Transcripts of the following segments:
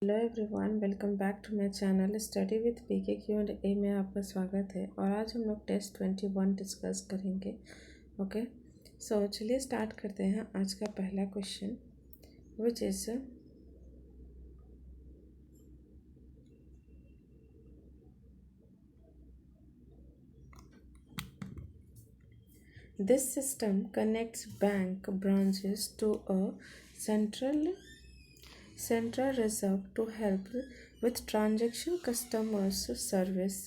Hello everyone, welcome back to my channel study with PK Q and A में आपका स्वागत है। और आज हम लोग टेस्ट 21 डिस्कस करेंगे। ओके, सो चलिए स्टार्ट करते हैं आज का पहला question, which is this system connects bank branches to a central reserve to help with transaction customers service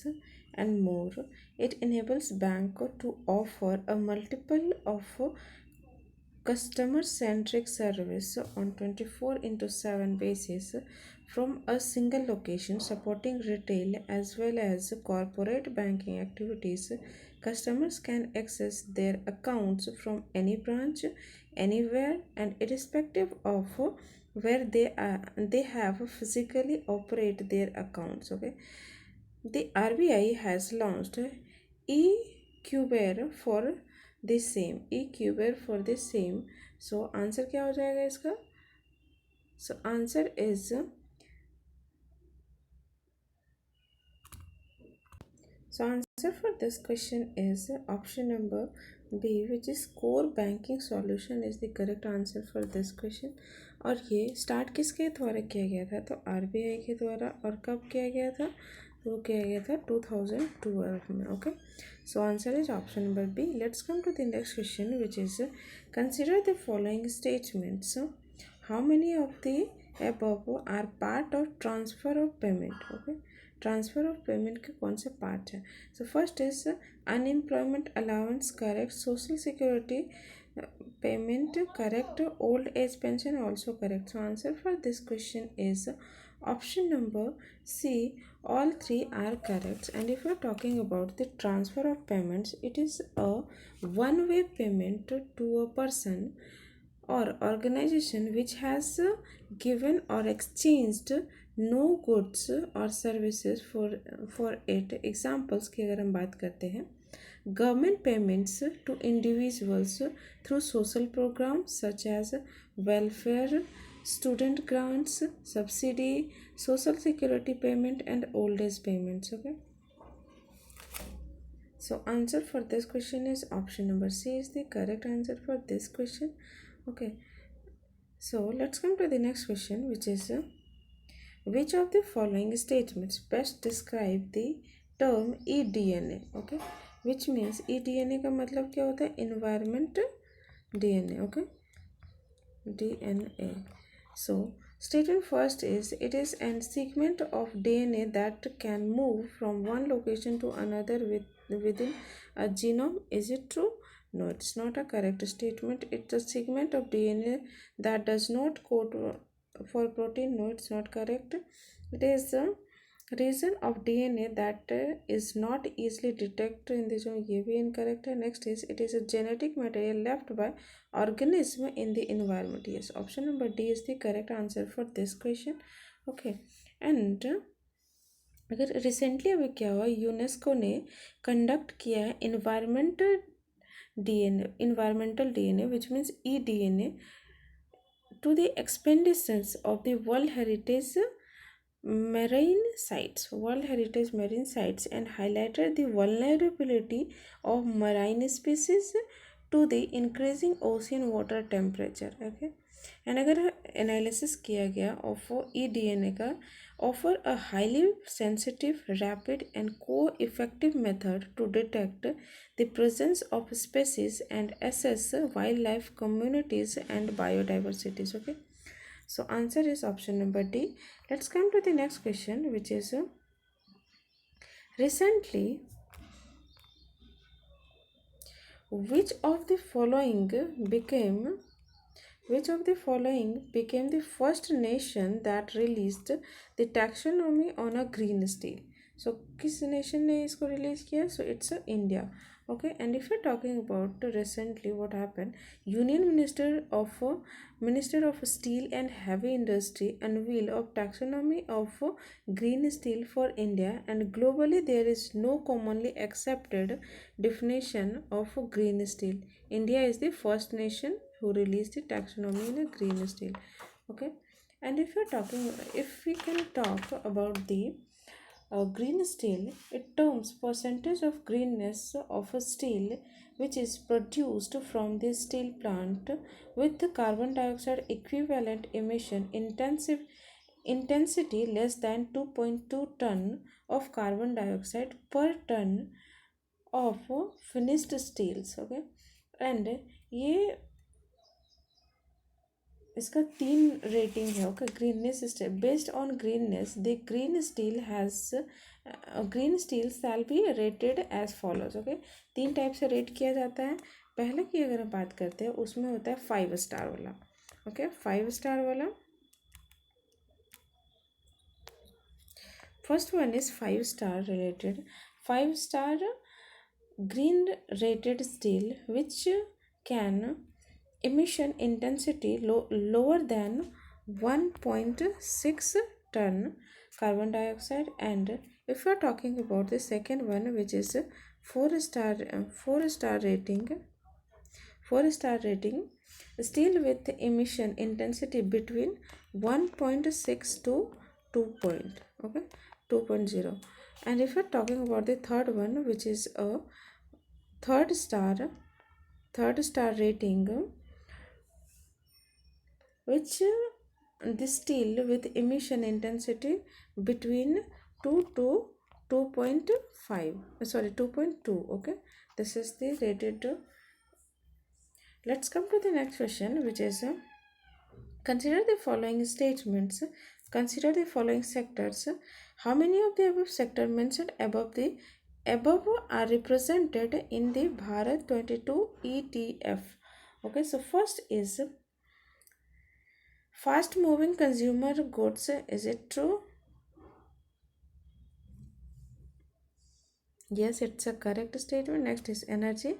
and more. It enables bank to offer a multiple of customer centric service on 24/7 basis from a single location, supporting retail as well as corporate banking activities. Customers can access their accounts from any branch anywhere and irrespective of where they have physically operate their accounts. Okay, the RBI has launched e-cuber for the same. So answer क्या हो जाएगा इसका? So answer for this question is option number B, which is core banking solution is the correct answer for this question. और ये start किसके द्वारा किया गया था? तो RBI के द्वारा। और कब किया गया था? तो वो किया गया था 2012 में। Okay, so answer is option number B. Let's come to the next question, which is consider the following statements. How many of the above are part of transfer of payment? Okay, transfer of payment के कौन से part हैं? सो first is unemployment allowance correct, social security payment correct, old age pension also correct. So answer for this question is option number C, all three are correct. And if you're talking about the transfer of payments, it is a one-way payment to a person or organization which has given or exchanged no goods or services for it. Examples की अगर हम बात करते हैं, government payments to individuals through social programs such as welfare, student grants, subsidy, social security payment and old age payments. Okay, so answer for this question is option number C is the correct answer for this question. Okay, so let's come to the next question, which is which of the following statements best describe the term eDNA? Okay, which means eDNA का मतलब क्या होता है? Environment DNA. Okay, DNA. So statement first is it is a segment of DNA that can move from one location to another within a genome. Is it true? No, it's not a correct statement. It's a segment of DNA that does not code for protein. No, it's not correct. It is a region of DNA that is not easily detected in the genome. ये भी incorrect है. Next is it is a genetic material left by organism in the environment. Yes, option number D is the correct answer for this question. Okay, and अगर recently अभी क्या हुआ, UNESCO ने conduct किया है environmental DNA which means eDNA to the expansions of the World Heritage Marine Sites and highlighted the vulnerability of marine species to the increasing ocean water temperature. Okay, and अगर analysis किया गया of eDNA का, offer a highly sensitive rapid and को effective method to detect the presence of species and assess wildlife communities and biodiversities. Okay, so answer is option number D. Let's come to the next question, which is recently which of the following became the first nation that released the taxonomy on a green steel? So किस nation ने इसको release किया? So it's India. Okay, and if you're talking about recently what happened, Union Minister of Steel and Heavy Industry unveiled of taxonomy of green steel for India, and globally there is no commonly accepted definition of green steel. India is the first nation who released the taxonomy in a green steel. Okay, And if we can talk about the green steel, it terms percentage of greenness of a steel which is produced from the steel plant with the carbon dioxide equivalent emission intensity less than 2.2 ton of carbon dioxide per ton of finished steels. Okay, and ये इसका 3 rating है. Okay, greenness based on greenness the green steel shall be rated as follows. Okay, 3 type से rate किया जाता है. पहले की अगर हम बात करते हैं उसमें होता है 5 स्टार वाला. ओके, 5 स्टार वाला, first one is 5 star related. 5 star green rated steel which can emission intensity lower than 1.6 ton carbon dioxide. And if we are talking about the second one, which is 4 star rating, 4 star rating steel with emission intensity between 1.6 to 2 point, okay, 2.0. And if we're talking about the third one, which is a third star rating, which the steel with emission intensity between 2 to 2.5, sorry, 2.2. okay, this is the rated. Let's come to the next question, which is consider the following statements, consider the following sectors. How many of the above sector mentioned above are represented in the Bharat 22 ETF? Okay, so first is fast moving consumer goods. Is it true? Yes, it's a correct statement. Next is energy.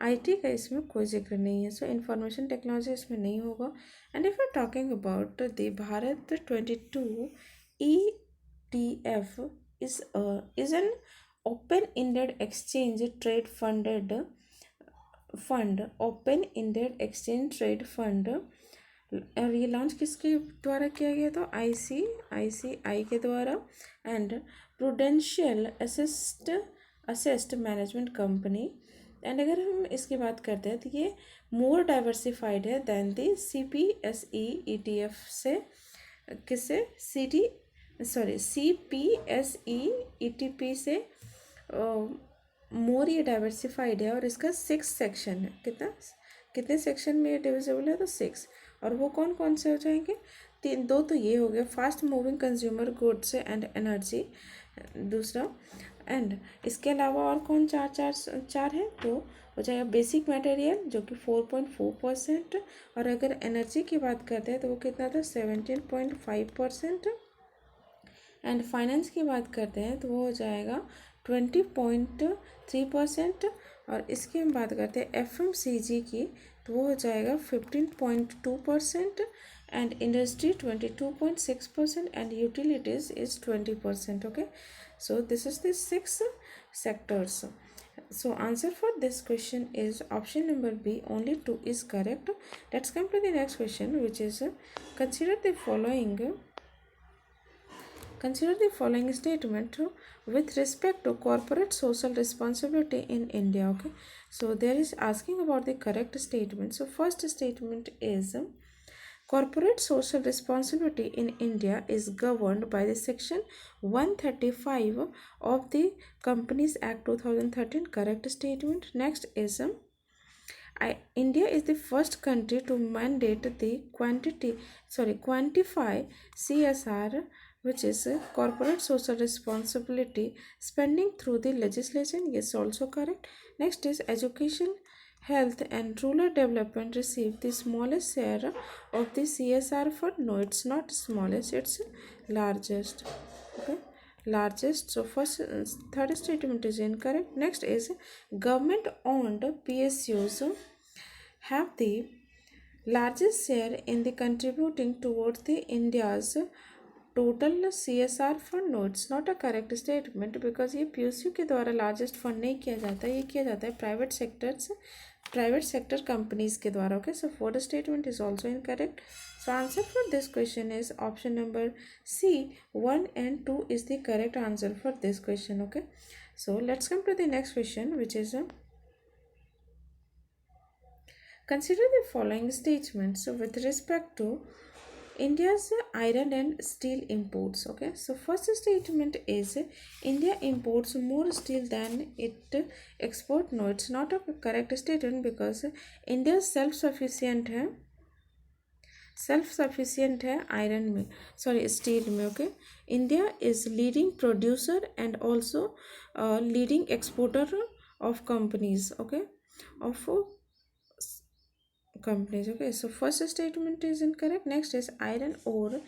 IT का इसमें कोई जिक्र नहीं है, सो information technology इसमें नहीं होगा. And if you talking about the Bharat 22 ETF is an open-ended exchange trade fund. और ये लॉन्च किसके द्वारा किया गया था? ICICI के द्वारा. And prudential asset management company. And अगर हम इसकी बात करते हैं तो ये मोर डाइवर्सिफाइड है दैन दी CPSE ETF से. किससे? CPSE ETP से मोर ये डाइवर्सिफाइड है. और इसका 6 सेक्शन है. कितने सेक्शन में ये डिविजिबल है? तो 6. और वो कौन कौन से हो जाएंगे? 2 तो ये हो गया, fast moving consumer goods and energy दूसरा. एंड इसके अलावा और कौन चार है? तो हो जाएगा बेसिक मटेरियल जो कि 4.4%. और अगर एनर्जी की बात करते हैं तो वो कितना था? 17.5%. एंड फाइनेंस की बात करते हैं तो वो हो जाएगा 20.3%. और इसकी हम बात करते हैं FMCG की तो वो हो जाएगा 15.2%. And industry 22.6%. And utilities is 20%. Okay, so this is the 6 sectors. So answer for this question is option number B, only 2 is correct. Let's come to the next question, which is consider the following statement with respect to corporate social responsibility in India. Okay, so there is asking about the correct statement. So first statement is corporate social responsibility in India is governed by the section 135 of the Companies Act 2013. Correct statement. Next is India is the first country to mandate the quantify CSR, which is corporate social responsibility spending through the legislation. Yes, also correct. Next is education, health and rural development receive the smallest share of the CSR fund. No, it's not smallest, it's largest. Okay, largest. So first, third statement is incorrect. Next is government owned PSUs have the largest share in the contributing towards the India's total CSR fund. No, it's not a correct statement because ये PSU के द्वारा largest fund नहीं किया जाता है, ये किया जाता है private sectors private sector companies के द्वारा. Okay, so fourth statement is also incorrect. So answer for this question is option number C. 1 and 2 is the correct answer for this question. Okay, so let's come to the next question, which is consider the following statements with respect to India's iron and steel imports. Okay, so first statement is India imports more steel than it export. No, it's not a correct statement because India self sufficient है iron में, sorry steel में. Okay, India is leading producer and also leading exporter of companies. Okay, of companies. Okay, so first statement is incorrect. Next is iron ore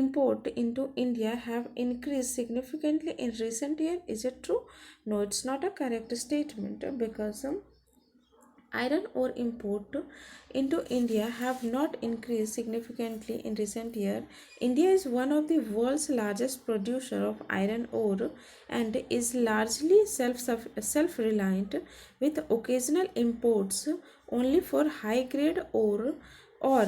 import into India have increased significantly in recent year. Is it true? No, it's not a correct statement because iron ore import into India have not increased significantly in recent year. India is one of the world's largest producer of iron ore and is largely self-reliant with occasional imports only for high grade ore or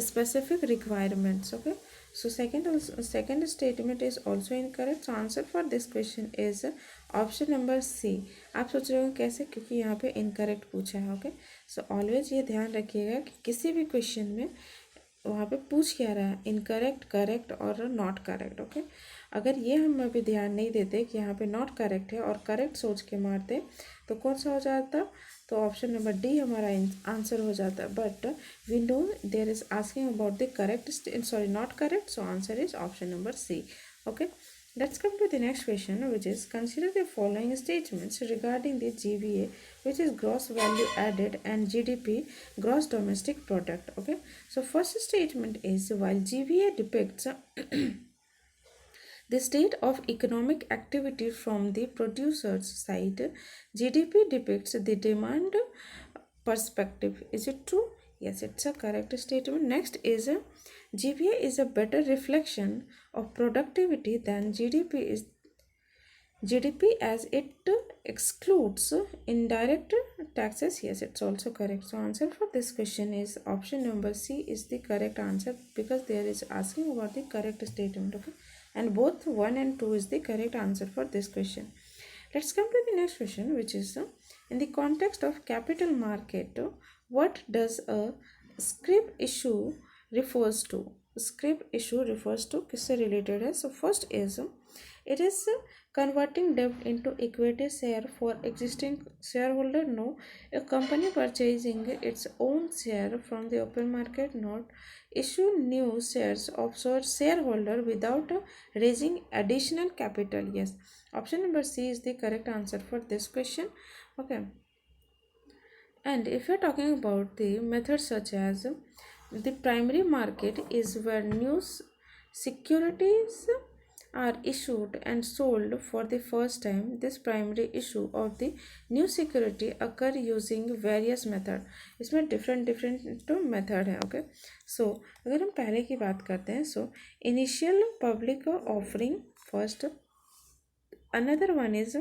specific requirements. Okay, so second statement is also incorrect. So answer for this question is option number C. आप सोच रहे हो कैसे, क्योंकि यहाँ पे incorrect पूछा है. ओके, सो ऑलवेज ये ध्यान रखिएगा कि किसी भी क्वेश्चन में वहाँ पे पूछ क्या रहा है, इनकरेक्ट, करेक्ट और नॉट करेक्ट. ओके, अगर ये हम अभी ध्यान नहीं देते कि यहाँ पे नॉट करेक्ट है और करेक्ट सोच के मारते तो कौन सा हो जाता, तो ऑप्शन नंबर डी हमारा आंसर हो जाता. But we know there is asking about the correct, sorry not correct, so answer is option number C. Okay, let's come to the next question, which is consider the following statements regarding the GVA, which is gross value added, and GDP, gross domestic product. Okay, so first statement is while GVA depicts the state of economic activity from the producer's side, GDP depicts the demand perspective. Is it true? Yes, it's a correct statement. Next is GPA is a better reflection of productivity than GDP as it excludes indirect taxes. Yes, it's also correct. So answer for this question is option number C is the correct answer because there is asking about the correct statement. Okay, and both 1 and 2 is the correct answer for this question. Let's come to the next question, which is in the context of capital market, what does a scrip issue refers to? Scrip issue refers to किससे related है? So first is it is converting debt into equity share for existing shareholder. No, a company purchasing its own share from the open market. Not issue new shares of shareholder without raising additional capital. Yes, option number C is the correct answer for this question. Okay, and if you're talking about the methods such as the primary market is where new securities are issued and sold for the first time. This primary issue of the new security occur using various method. इसमें different method है. Okay, so अगर हम पहले की बात करते हैं, so initial public offering first, another one is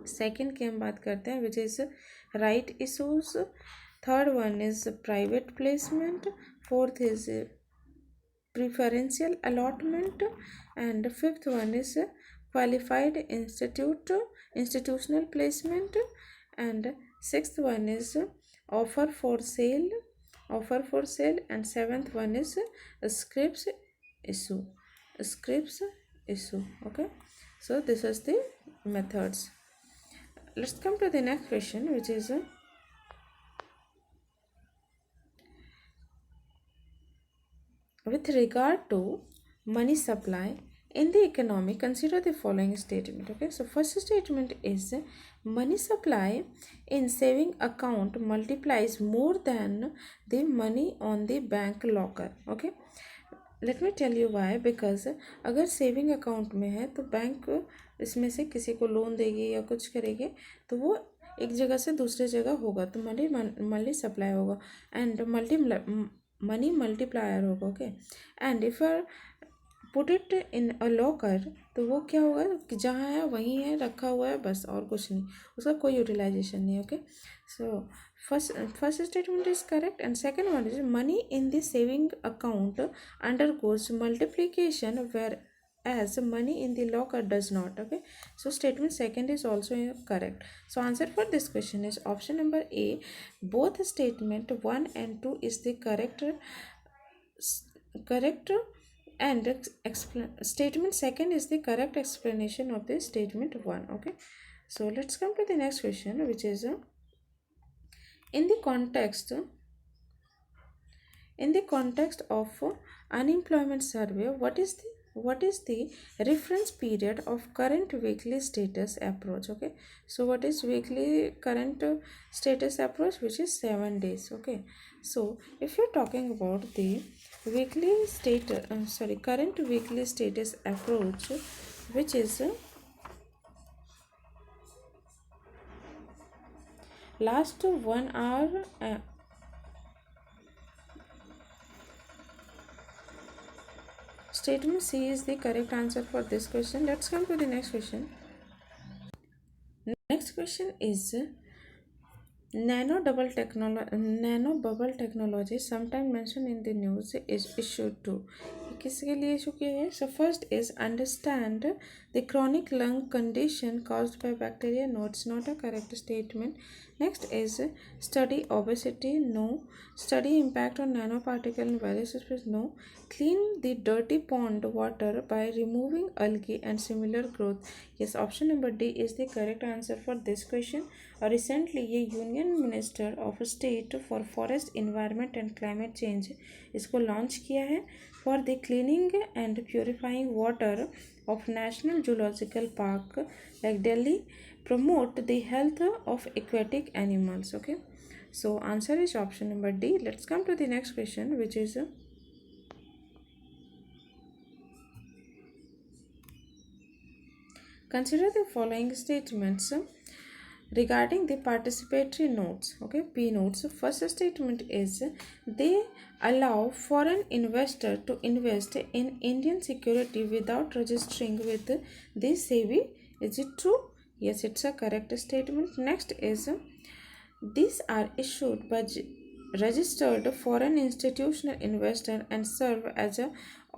second की हम बात करते हैं which is right issues, third one is private placement, fourth is preferential allotment, and fifth one is qualified institutional placement, and sixth one is offer for sale, and seventh one is scripts issue. Okay, so this is the methods. Let's come to the next question, which is with regard to money supply in the economy, consider the following statement. Okay, so first statement is money supply in saving account multiplies more than the money on the bank locker. Okay, let me tell you why, because अगर saving account में है तो bank इसमें से किसी को loan देगी या कुछ करेगी तो वो एक जगह से दूसरे जगह होगा तो मनी सप्लाई होगा एंड मनी मल्टीप्लायर होगा. Okay, and if are put it in a locker तो वो क्या होगा कि जहाँ है वहीं है, रखा हुआ है बस, और कुछ नहीं, उसका कोई यूटिलाइजेशन नहीं. Okay, so First statement is correct, and second one is money in the saving account undergoes multiplication, whereas money in the locker does not. Okay, so statement second is also correct. So answer for this question is option number A. Both statement 1 and 2 is the correct and statement second is the correct explanation of the statement 1. Okay, so let's come to the next question, which is in the context of unemployment survey, what is the reference period of current weekly status approach? Okay, so what is weekly current status approach, which is 7 days. Okay, so if you're talking about the weekly status current weekly status approach, which is last 1 hour. Statement C is the correct answer for this question. Let's come to the next question. Next question is nano bubble technology sometime mentioned in the news is issued to. किसके लिए issue किया है? So first is understand the chronic lung condition caused by bacteria. No, it's not a correct statement. Next is study obesity. No. Study impact on nanoparticle in various species. No. Clean the dirty pond water by removing algae and similar growth. Yes, option number D is the correct answer for this question. Recently, a union minister of state for forest environment and climate change इसको launch किया है for the cleaning and purifying water of national zoological park like Delhi promote the health of aquatic animals. Okay, so answer is option number D. Let's come to the next question, which is consider the following statements regarding the participatory notes. Okay, P notes. First statement is they allow foreign investor to invest in Indian security without registering with the SEBI. Is it true? Yes, it's a correct statement. Next is these are issued by registered foreign institutional investor and serve as a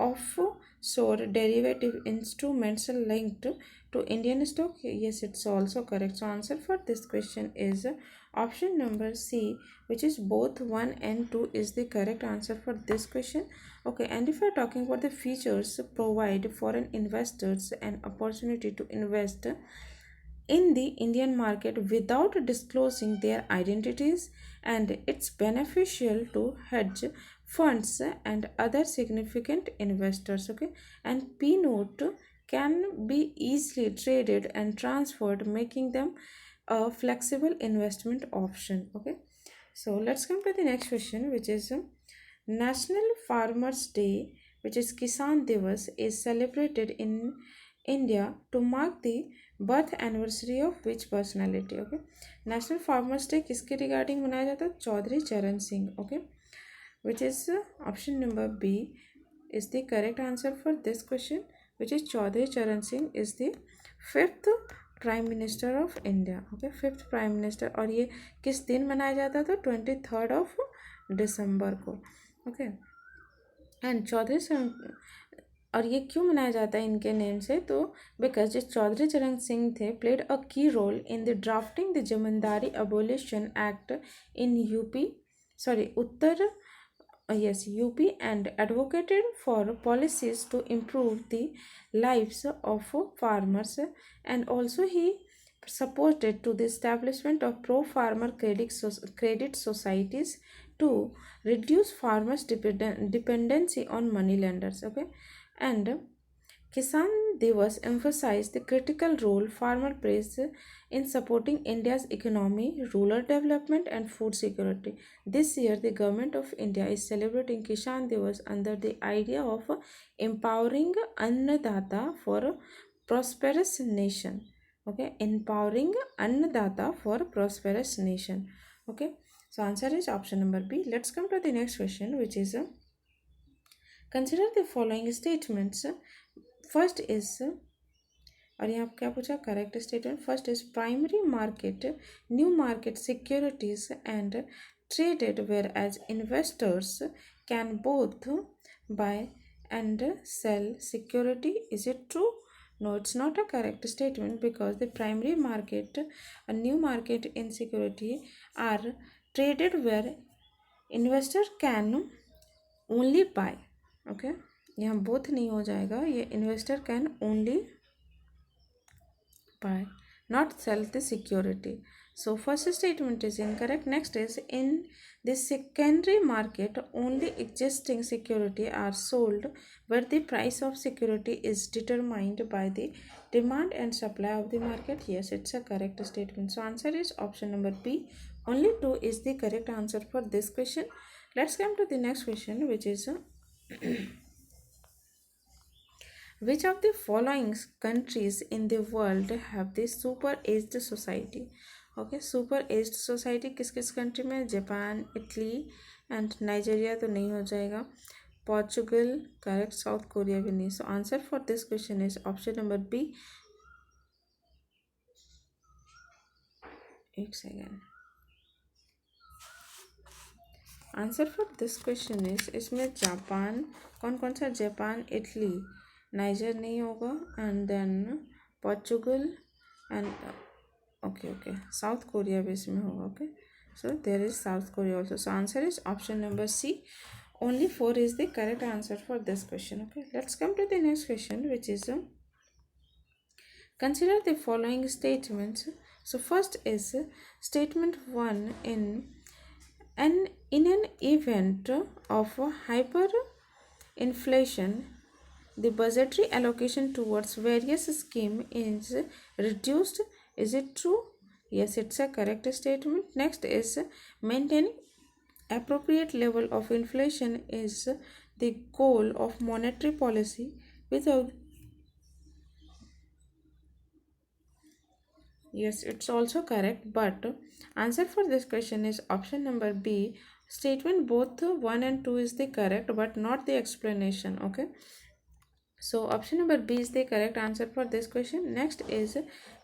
offshore derivative instruments linked to Indian stock. Yes, it's also correct. So answer for this question is option number C, which is both 1 and 2 is the correct answer for this question. Okay, and if you're talking about the features provide foreign investors an opportunity to invest in the Indian market without disclosing their identities, and it's beneficial to hedge funds and other significant investors. Okay, and P note can be easily traded and transferred, making them a flexible investment option. Okay, so let's come to the next question, which is National Farmers Day, which is Kisan Divas, is celebrated in India to mark the birth anniversary of which personality? Okay, national farmers day किसके regarding मनाया जाता है? चौधरी चरण Singh. Okay, which is option number B is the correct answer for this question, which is Chaudhary Charan Singh is the 5th prime minister of India. Okay, 5th prime minister. और ये किस दिन मनाया जाता था? 23rd ऑफ दिसंबर को. Okay, and Chaudhary और ये क्यों मनाया जाता है इनके नेम से? तो बिकॉज जो चौधरी चरण सिंह थे played a key role in the drafting the zamindari abolition act in Uttar UP and advocated for policies to improve the lives of farmers, and also he supported to the establishment of pro-farmer credit societies to reduce farmers' dependency on money lenders. Okay, and Kisan Divas emphasized the critical role farmer plays in supporting India's economy, rural development, and food security. This year, the government of India is celebrating Kisan Divas under the idea of empowering Annadata for a prosperous nation. Okay, empowering Annadata for a prosperous nation. Okay, so answer is option number B. Let's come to the next question, which is consider the following statements. First is और यहाँ क्या पूछा, correct statement first is primary market new market securities and traded whereas investors can both buy and sell security. Is it true? No, it's not a correct statement because the primary market, a new market in security are traded where investor can only buy. Okay, यहाँ both नहीं हो जाएगा, ये investor can only buy, not sell the security. So first statement is incorrect. Next is in the secondary market only existing security are sold where the price of security is determined by the demand and supply of the market. Yes, it's a correct statement. So answer is option number B. Only 2 is the correct answer for this question. Let's come to the next question, which is which of the following countries in the world have the super aged society? Okay, super aged society किस किस country में? Japan, Italy and Nigeria तो नहीं हो जाएगा, Portugal correct, south Korea भी नहीं. So answer for this question is option number B. एक second. Answer for this question is, इसमें जापान, कौन कौन सा? जापान, इटली, नाइजर नहीं होगा, and then Portugal and okay South Korea भी इसमें होगा. Okay, so there is South Korea also. So answer is option number C. Only 4 is the correct answer for this question. Okay, let's come to the next question, which is consider the following statements. So first is statement 1. In an event of hyperinflation, the budgetary allocation towards various schemes is reduced. Is it true? Yes, it's a correct statement. Next is maintaining appropriate level of inflation is the goal of monetary policy without. Yes, it's also correct, but answer for this question is option number B. Statement both 1 and 2 is the correct but not the explanation. Okay, so option number B is the correct answer for this question. Next is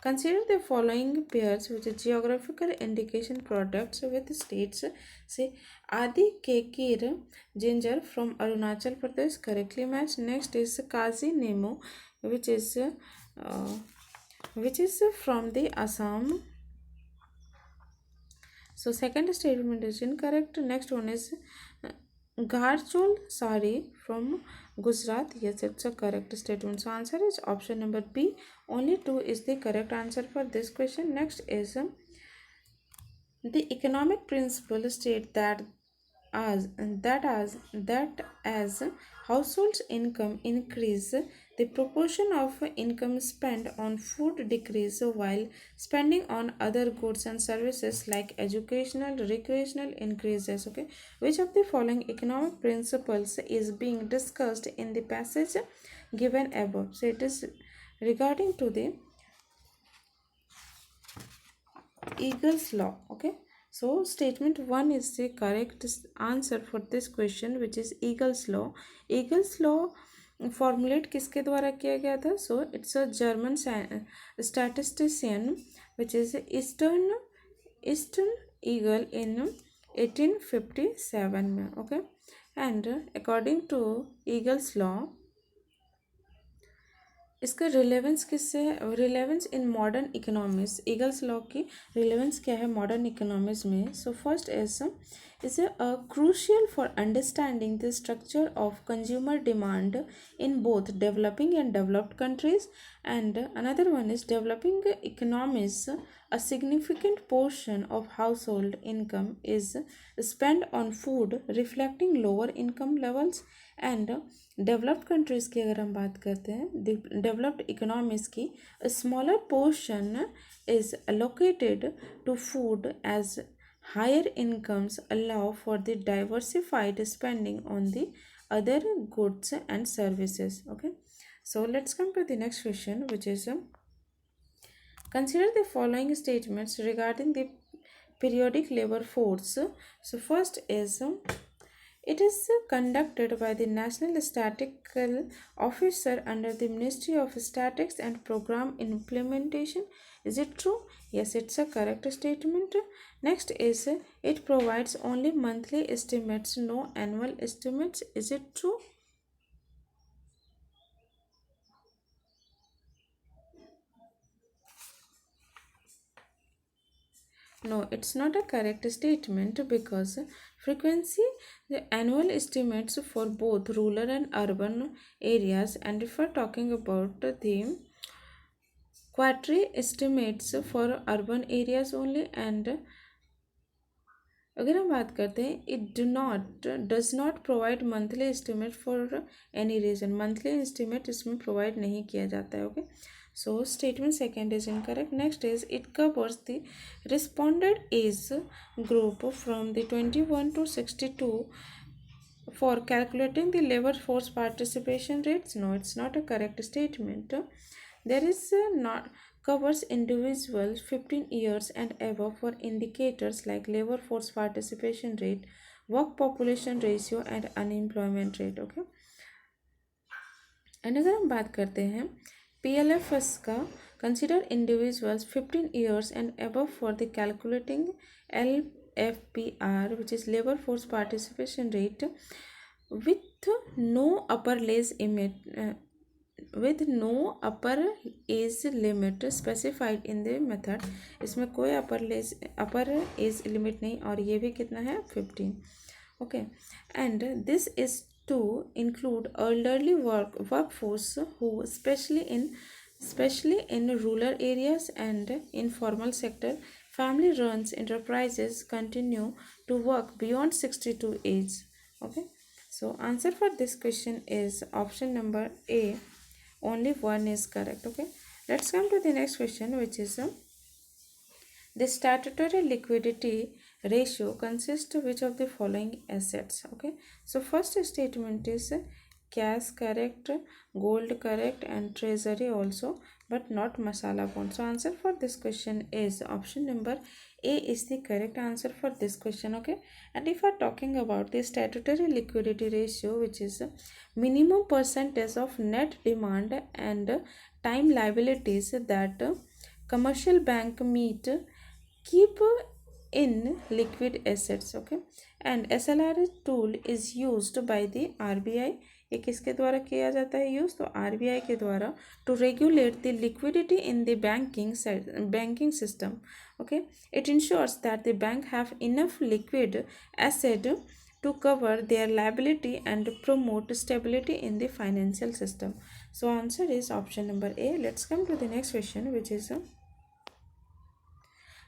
consider the following pairs which is geographical indication products with states. Say Adi Kekir ginger from Arunachal Pradesh, correctly matched. Next is Kazi Nemo which is from the Assam. So second statement is incorrect. Next one is Gharchol sari from Gujarat. Yes, it's a correct statement. So answer is option number B. Only 2 is the correct answer for this question. Next is the economic principle state that as households income increase, the proportion of income spent on food decrease while spending on other goods and services like educational recreational increases. Okay, which of the following economic principles is being discussed in the passage given above? So it is regarding to the Eagle's law. Okay, so statement 1 is the correct answer for this question, which is Eagle's law. Eagle's law formulate किसके द्वारा किया गया था? So it's a German statistician which is Eastern Eagle in 1857 में. Okay, and according to Eagle's law इसका relevance किससे है? Relevance in modern economics. Eagles law की रिलेवेंस क्या है मॉडर्न इकोनॉमिक्स में? So first is crucial for understanding the structure of consumer demand in both developing and developed countries. And another one is developing economies. A significant portion of household income is spent on food, reflecting lower income levels. And developed countries की अगर हम बात करते हैं, developed economies की, smaller portion is allocated to food as higher incomes allow for the diversified spending on the other goods and services. Okay, so let's come to the next question, which is consider the following statements regarding the periodic labor force. So first is It is conducted by the National Statistical Officer under the Ministry of Statistics and Program Implementation. Is it true? Yes, it's a correct statement. Next is it provides only monthly estimates, no annual estimates. Is it true? No, it's not a correct statement because frequency, the annual estimates for both rural and urban areas, and if we're talking about the quarterly estimates for urban areas only, and अगर हम बात करते हैं it does not provide monthly estimate for any reason monthly estimate इसमें provide नहीं किया जाता है okay so statement second is incorrect next is it covers the responded age group from the 21 to 62 for calculating the labor force participation rates. No, it's not a correct statement. There is not covers individuals 15 years and above for indicators like labor force participation rate, work population ratio and unemployment rate. Okay, and अगर हम बात करते हैं PLFS का consider individuals 15 years and above for the calculating LFPR which is labor force participation rate with no upper age with no upper age limit specified in the method. इसमें कोई upper age limit नहीं और ये भी कितना है 15. Okay, and this is to include elderly workforce who especially in rural areas and informal sector family runs enterprises continue to work beyond 62 age. Okay, so answer for this question is option number A. Only one is correct. Okay, let's come to the next question, which is the statutory liquidity ratio consists of which of the following assets. Okay, so first statement is cash correct, gold correct and treasury also, but not masala bond. So answer for this question is option number A is the correct answer for this question. Okay, and if we are talking about the statutory liquidity ratio, which is minimum percentage of net demand and time liabilities that commercial bank meet keep in liquid assets. Okay, and SLR tool is used by the RBI. ये किसके द्वारा किया जाता है use तो RBI के द्वारा to regulate the liquidity in the banking system. Okay, it ensures that the bank have enough liquid asset to cover their liability and promote stability in the financial system. So answer is option number A. Let's come to the next question, which is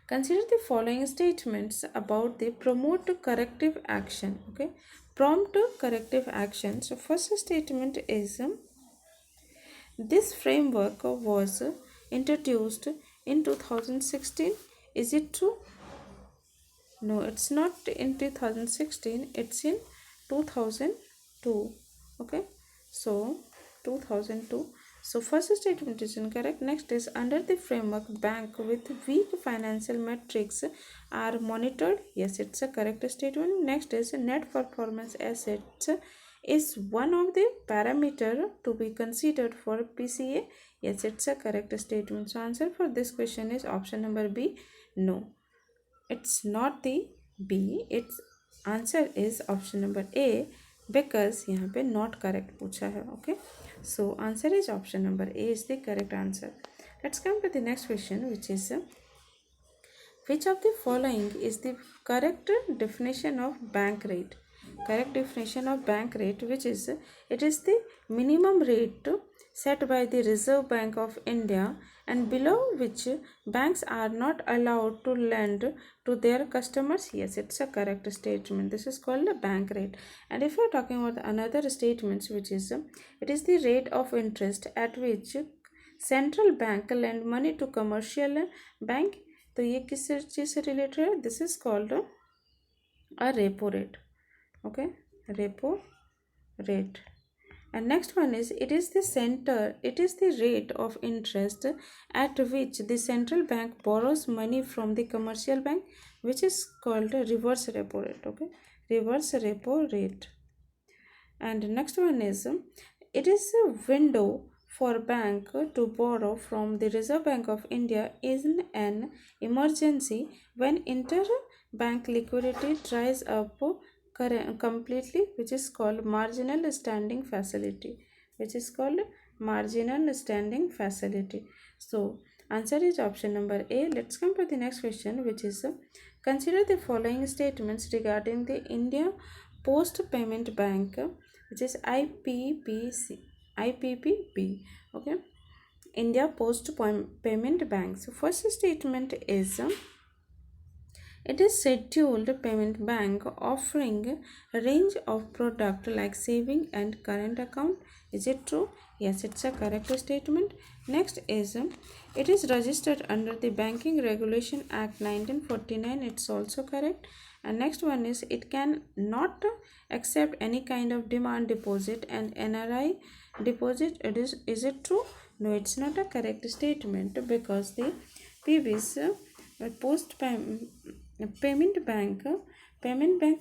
consider the following statements about the promote corrective action. Okay, prompt corrective action. So first statement is this framework was introduced in 2016. Is it true? No, it's not in 2016, it's in 2002. Okay, so 2002. So first statement is incorrect. Next is under the framework bank with weak financial metrics are monitored. Yes, it's a correct statement. Next is net performance assets is one of the parameter to be considered for PCA. Yes, it's a correct statement. So answer for this question is option number B. No, it's not the B. Its answer is option number A because यहाँ पे not correct पूछा है. Okay, so answer is option number A is the correct answer. Let's come to the next question, which is which of the following is the correct definition of bank rate? Correct definition of bank rate, which is it is the minimum rate set by the Reserve Bank of India and below which banks are not allowed to lend to their customers. Yes, it's a correct statement. This is called a bank rate. And if you're talking about another statements, which is it is the rate of interest at which central bank lend money to commercial bank. तो ये किस चीज़ से related है? This is called a repo rate. Okay, repo rate. And next one is it is the rate of interest at which the central bank borrows money from the commercial bank, which is called a reverse repo rate. Okay, reverse repo rate. And next one is it is a window for bank to borrow from the Reserve Bank of India in an emergency when interbank liquidity dries up completely, which is called marginal standing facility, which is called marginal standing facility. So answer is option number A. Let's come to the next question, which is consider the following statements regarding the India Post Payment Bank, which is IPPB. Okay, India Post Payment Bank. So first statement is it is scheduled payment bank offering a range of product like saving and current account. Is it true? Yes, it's a correct statement. Next is it is registered under the Banking Regulation Act 1949. It's also correct. And next one is it can not accept any kind of demand deposit and NRI deposit. Is it true? No, it's not a correct statement because the PBs post payment bank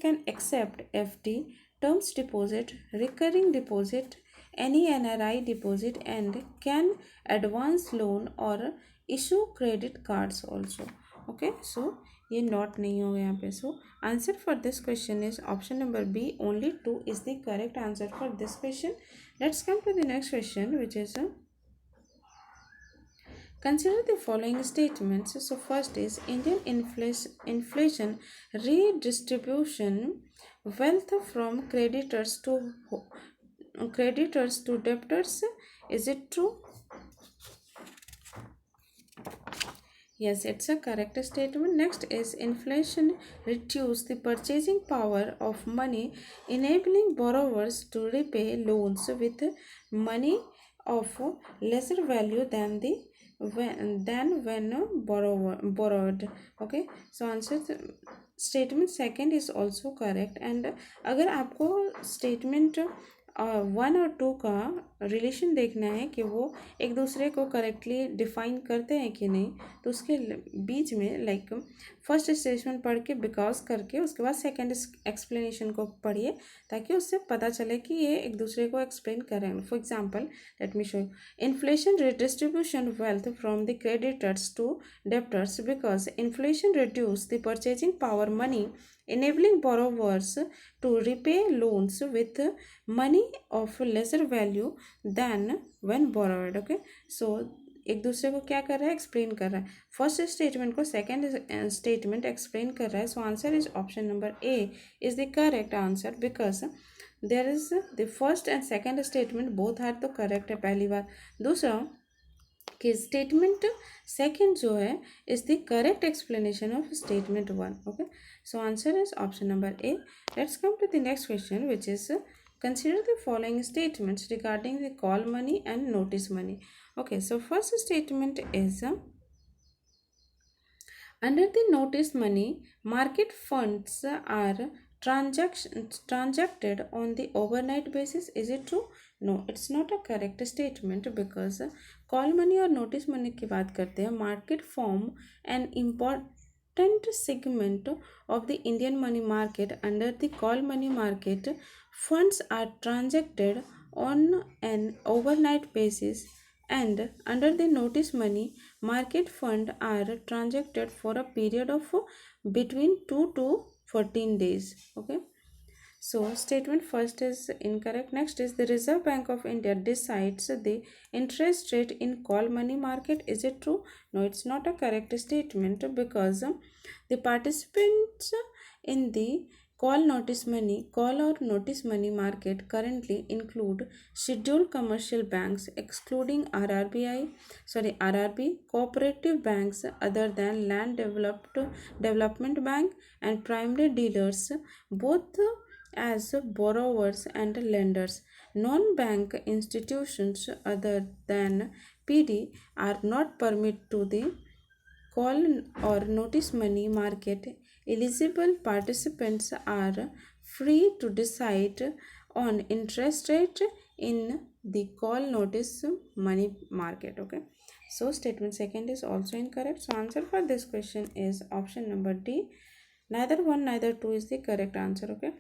can accept FD, terms deposit, recurring deposit, any NRI deposit, and can advance loan or issue credit cards also. Okay, so ये not नहीं होगा यहाँ पे. So answer for this question is option number B. Only 2 is the correct answer for this question. Let's come to the next question, which is consider the following statements. So first is Indian inflation redistribution wealth from creditors to debtors. Is it true? Yes, it's a correct statement. Next is inflation reduce the purchasing power of money, enabling borrowers to repay loans with money of lesser value than when borrowed. Okay, so answer statement second is also correct. And अगर आपको statement 1 और 2 का relation देखना है कि वो एक दूसरे को करेक्टली डिफाइन करते हैं कि नहीं, तो उसके बीच में लाइक फर्स्ट स्टेटमेंट पढ़ के बिकॉज करके उसके बाद सेकंड एक्सप्लेनेशन को पढ़िए ताकि उससे पता चले कि ये एक दूसरे को एक्सप्लेन कर रहे हैं. For example let me show you. Inflation redistribution wealth from the creditors to debtors because inflation reduce the purchasing power money, enabling borrowers to repay loans with money of lesser value than when borrowed. Okay, so एक दूसरे को क्या कर रहा है, explain कर रहा है. फर्स्ट स्टेटमेंट को सेकंड स्टेटमेंट एक्सप्लेन कर रहा है. So answer is option number A is the correct answer because there is the first and second statement both are तो करेक्ट है पहली बार. दूसरा कि स्टेटमेंट सेकंड जो है is the correct explanation of statement 1. Okay, so answer is option number A. Let's come to the next question, which is consider the following statements regarding the call money and notice money. Okay, so first statement is under the notice money market funds are transacted on the overnight basis. Is it true? No, it's not a correct statement because call money और notice money की बात करते हैं. market form an important segment of the Indian money market. Under the call money market, funds are transacted on an overnight basis, and under the notice money market, fund are transacted for a period of between 2 to 14 days. Okay, so statement first is incorrect. Next is the Reserve Bank of India decides the interest rate in call money market. Is it true? No, it's not a correct statement because the participants in the call or notice money market currently include scheduled commercial banks excluding RRB, cooperative banks other than land development bank, and primary dealers both as borrowers and lenders. Non-bank institutions other than PD are not permitted to the call or notice money market. Eligible participants are free to decide on interest rate in the call notice money market. Okay, so statement second is also incorrect. So answer for this question is option number D. Neither 1 neither 2 is the correct answer. Okay,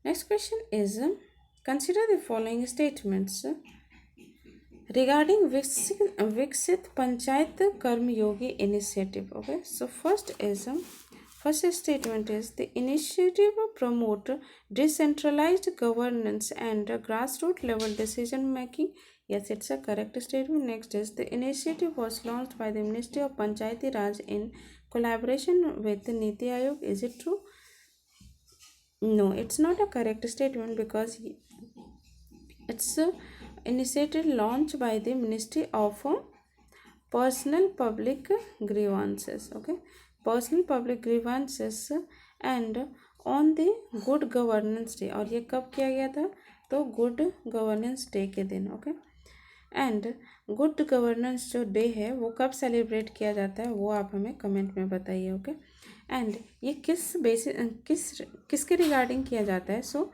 next question is consider the following statements regarding Viksit Panchayat Karm Yogi initiative. Okay, so first statement is the initiative promote decentralized governance and grassroots level decision making. Yes, it's a correct statement. Next is the initiative was launched by the Ministry of Panchayati Raj in collaboration with Niti Aayog. Is it true? No, it's not a correct statement because it's initiated launched by the Ministry of Personal Public Grievances. Okay, personal public grievances and on the good governance day. और ये कब किया गया था? तो good governance day के दिन. Okay, and good governance जो डे है वो कब सेलिब्रेट किया जाता है वो आप हमें कमेंट में बताइए. ओके, एंड ये किसके रिगार्डिंग किया जाता है? सो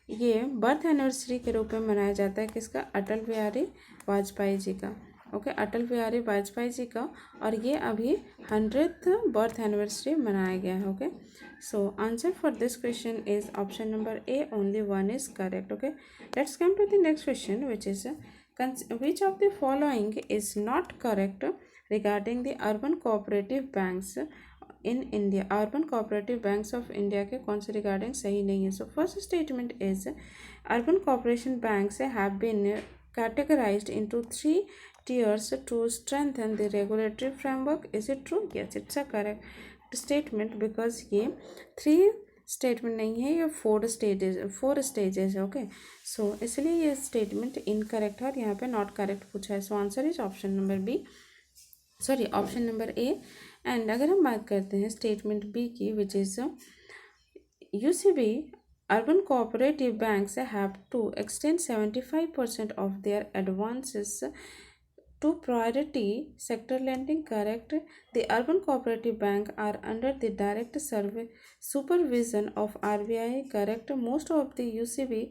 ये बर्थ एनिवर्सरी के रूप में मनाया जाता है किसका? अटल बिहारी वाजपेयी जी का. ओके, अटल बिहारी वाजपेयी जी का. और ये अभी 100th बर्थ एनिवर्सरी मनाया गया है. Okay, so answer for this question is option number A, only 1 is correct. Okay, let's come to the next question, which is which of the following is not correct regarding the urban cooperative banks in India? Urban cooperative banks of India के कौन से regarding सही नहीं है? So first statement is urban cooperation banks have been categorized into 3 tiers to strengthen the regulatory framework. Is it true? Yes, it's a correct statement because ये 3 statement नहीं है, ये 4 स्टेजेस है. ओके, सो इसलिए ये स्टेटमेंट इनकरेक्ट है और यहाँ पे नॉट करेक्ट पूछा है. So answer is option number B, sorry option number A. And अगर हम बात करते हैं स्टेटमेंट बी की, which is UCB urban cooperative banks have to extend 75% of their advances to priority sector lending. Correct. The urban cooperative bank are under the direct supervision of RBI. Correct. Most of the UCB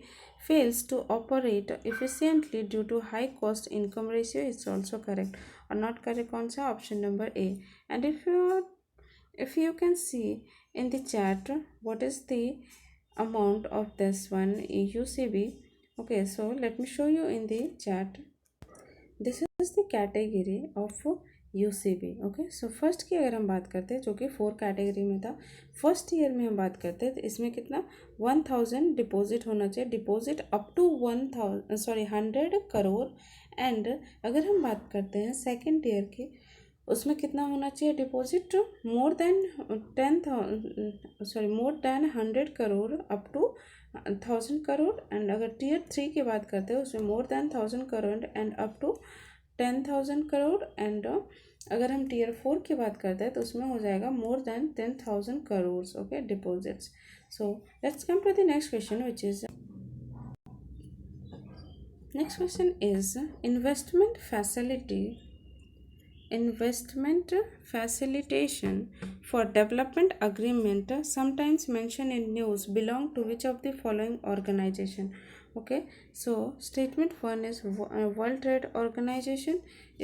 fails to operate efficiently due to high cost income ratio. Is also correct. Or not correct? कौन सा? Option number A. And if you can see in the chat what is the amount of this one UCB. Okay, so let me show you in the chat. This is the category of UCB. Okay, so first की अगर हम बात करते हैं जो कि 4 category में था, फर्स्ट ईयर में हम बात करते हैं तो इसमें कितना 1000 डिपॉजिट होना चाहिए, deposit up to 100 crore. And अगर हम बात करते हैं सेकेंड ईयर की, उसमें कितना होना चाहिए deposit? More than 100 crore up to 1000 crore. And अगर टीयर 3 की बात करते हैं उसमें more than 1000 crore and up to 10,000 crore. And अगर हम टीयर 4 की बात करते हैं तो उसमें हो जाएगा more than 10,000 crore. Okay, deposits. So let's come to the next question, which is next question is investment facilitation for development agreement sometimes mentioned in news belong to which of the following organization? Okay, so statement 1 is World Trade Organization.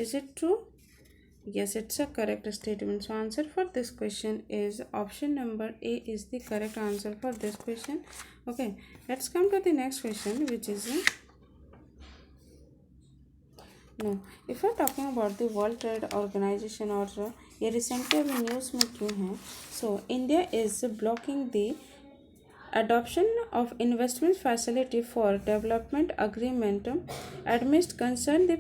Is it true? Yes, it's a correct statement. So answer for this question is option number A is the correct answer for this question. Okay, let's come to the next question, which is no if are talking about the world trade organization, और ये recently अभी news में क्यों है? सो India is blocking the adoption of investment facility for development agreement amidst concern the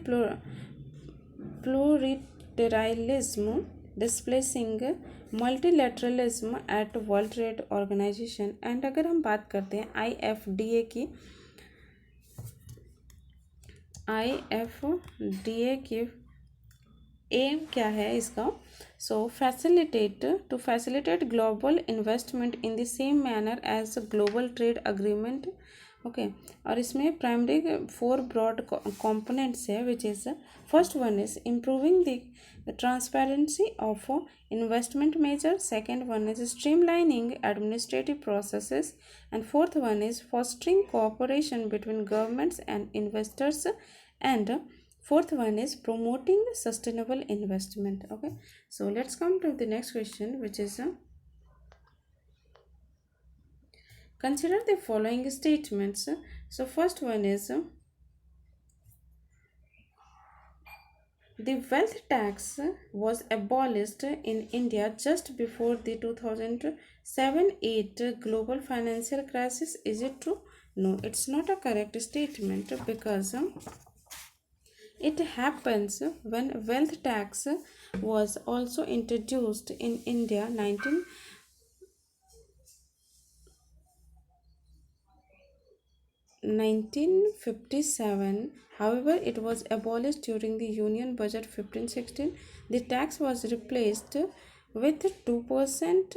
plurilateralism displacing multilateralism at World Trade Organization. And अगर हम बात करते हैं IFDA की, IFDA की एम क्या है इसका? So facilitate global investment in the same manner as global trade agreement. Okay, और इसमें प्राइमरी 4 ब्रॉड कंपोनेंट्स है, which is first one is improving the transparency of investment measure, second one is streamlining administrative processes, and fourth one is fostering cooperation between governments and investors, and Fourth one is promoting sustainable investment. Okay, so let's come to the next question, which is consider the following statements. So first one is the wealth tax was abolished in India just before the 2007-8 global financial crisis. Is it true? No, it's not a correct statement, because it happens when wealth tax was also introduced in India 1957. However, it was abolished during the Union Budget 1516. The tax was replaced with 2%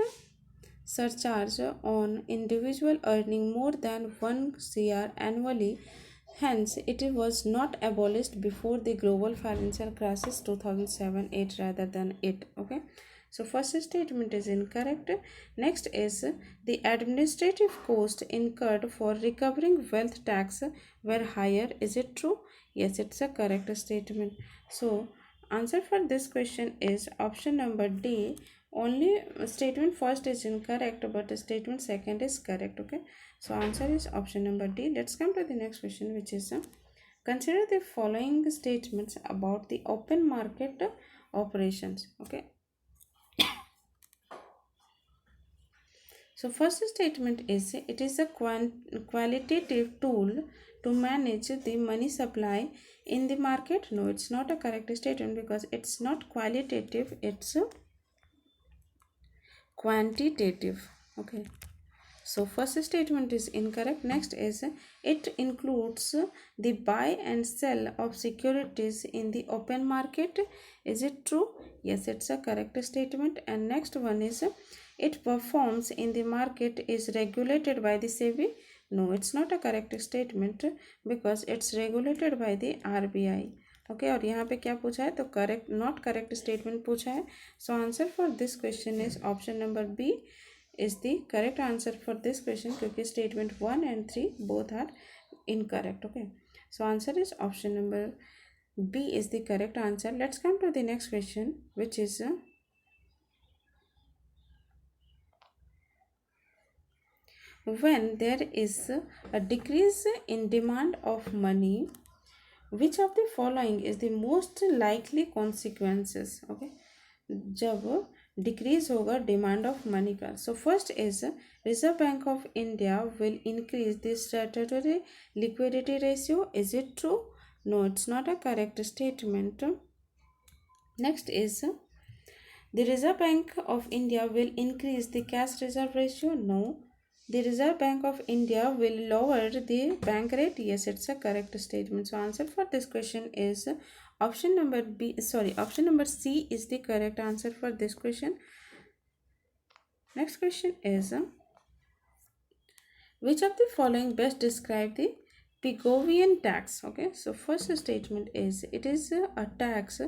surcharge on individual earning more than 1 crore annually. Hence, it was not abolished before the global financial crisis 2007-8 rather than it. Okay. So first statement is incorrect. Next is the administrative cost incurred for recovering wealth tax were higher. Is it true? Yes, it's a correct statement. So answer for this question is option number D. Only statement first is incorrect, but the statement second is correct. Okay, so answer is option number D. Let's come to the next question, which is consider the following statements about the open market operations. Okay, so first statement is it is a qualitative tool to manage the money supply in the market. No, it's not a correct statement, because it's not qualitative, it's quantitative. Okay, so first statement is incorrect. Next is it includes the buy and sell of securities in the open market. Is it true? Yes, it's a correct statement. And next one is it performs in the market is regulated by the SEBI. No, it's not a correct statement, because it's regulated by the RBI. Okay और यहाँ पे क्या पूछा है, तो correct not correct statement पूछा है. So answer for this question is option number B is the correct answer for this question, क्योंकि statement 1 and 3 both are incorrect. Okay, so answer is option number B is the correct answer. Let's come to the next question, which is when there is a decrease in demand of money, which of the following is the most likely consequences? Okay, जब decrease होगा demand of money का. So first is Reserve Bank of India will increase the statutory liquidity ratio. Is it true? No, it's not a correct statement. Next is the Reserve Bank of India will increase the cash reserve ratio. No. The Reserve Bank of India will lower the bank rate. Yes, it's a correct statement. So answer for this question is option number B. Sorry, option number C is the correct answer for this question. Next question is which of the following best describe the Pigovian tax? Okay, so first statement is it is a tax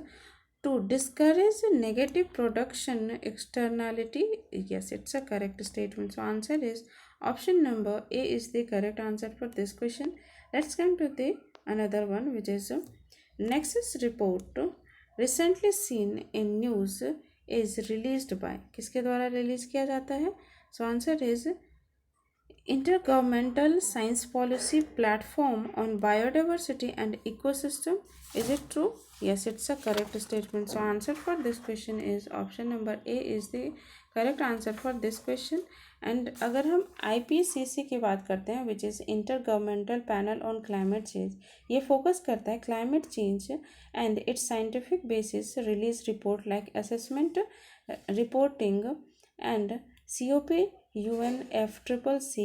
to discourage negative production externality. Yes, it's a correct statement. So answer is option number A is the correct answer for this question. Let's come to the another one, which is Nexus report recently seen in news is released by. किसके द्वारा release किया जाता है? So answer is Intergovernmental Science Policy Platform on Biodiversity and Ecosystem. Is it true? Yes, it's a correct statement. So answer for this question is option number A is the correct answer for this question. And अगर हम IPCC की बात करते हैं, which is Intergovernmental Panel on Climate Change, ये focus करता है climate change and its scientific basis release report like assessment, reporting and COP UNFCCC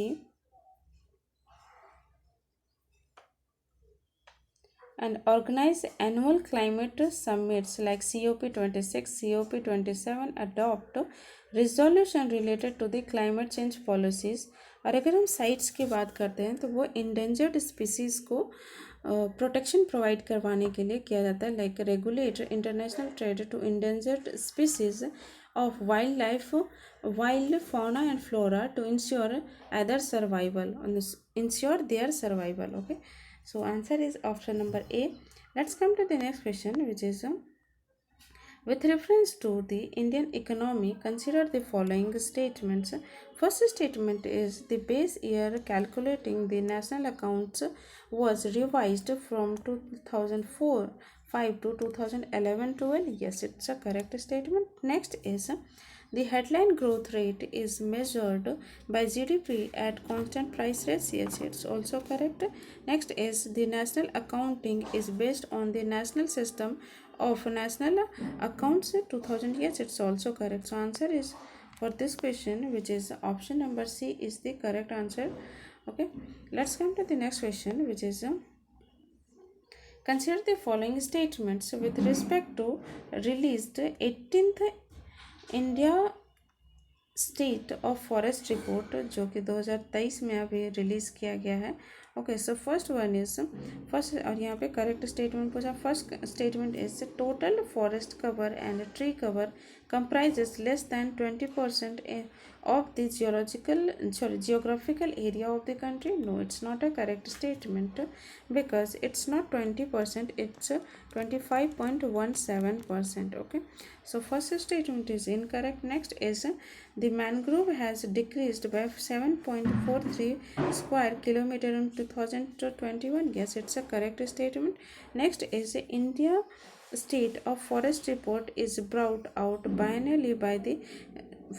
and organize annual climate summits like COP26, COP27 adopt resolution related to the climate change policies. और अगर हम sites की बात करते हैं तो वो endangered species को प्रोटेक्शन प्रोवाइड करवाने के लिए किया जाता है, like regulate international trade to endangered species of wildlife, wild fauna and flora to ensure their survival. Okay, so answer is option number A. Let's come to the next question, which is with reference to the Indian economy, consider the following statements. First statement is the base year calculating the national accounts was revised from 2004 5 to 2011 12. Yes, it's a correct statement. Next is the headline growth rate is measured by GDP at constant price rates. Yes, it's also correct. Next is the national accounting is based on the national system of national accounts 2000. Yes, it's also correct. So answer is for this question, which is option number C, is the correct answer. Okay, let's come to the next question, which is consider the following statements with respect to released 18th India state of forest report जो कि 2023 में अभी release किया गया है. Okay, so first one is first, और यहाँ पे करेक्ट स्टेटमेंट पूछा. First statement is total forest cover and tree cover comprises less than 20% of the geographical area of the country. No, it's not a correct statement because it's not 20%, it's 25.17%. Okay, so first statement is incorrect. Next is the mangrove has decreased by 7.43 square kilometer in 2021. Yes, it's a correct statement. Next is India state of forest report is brought out biennially by the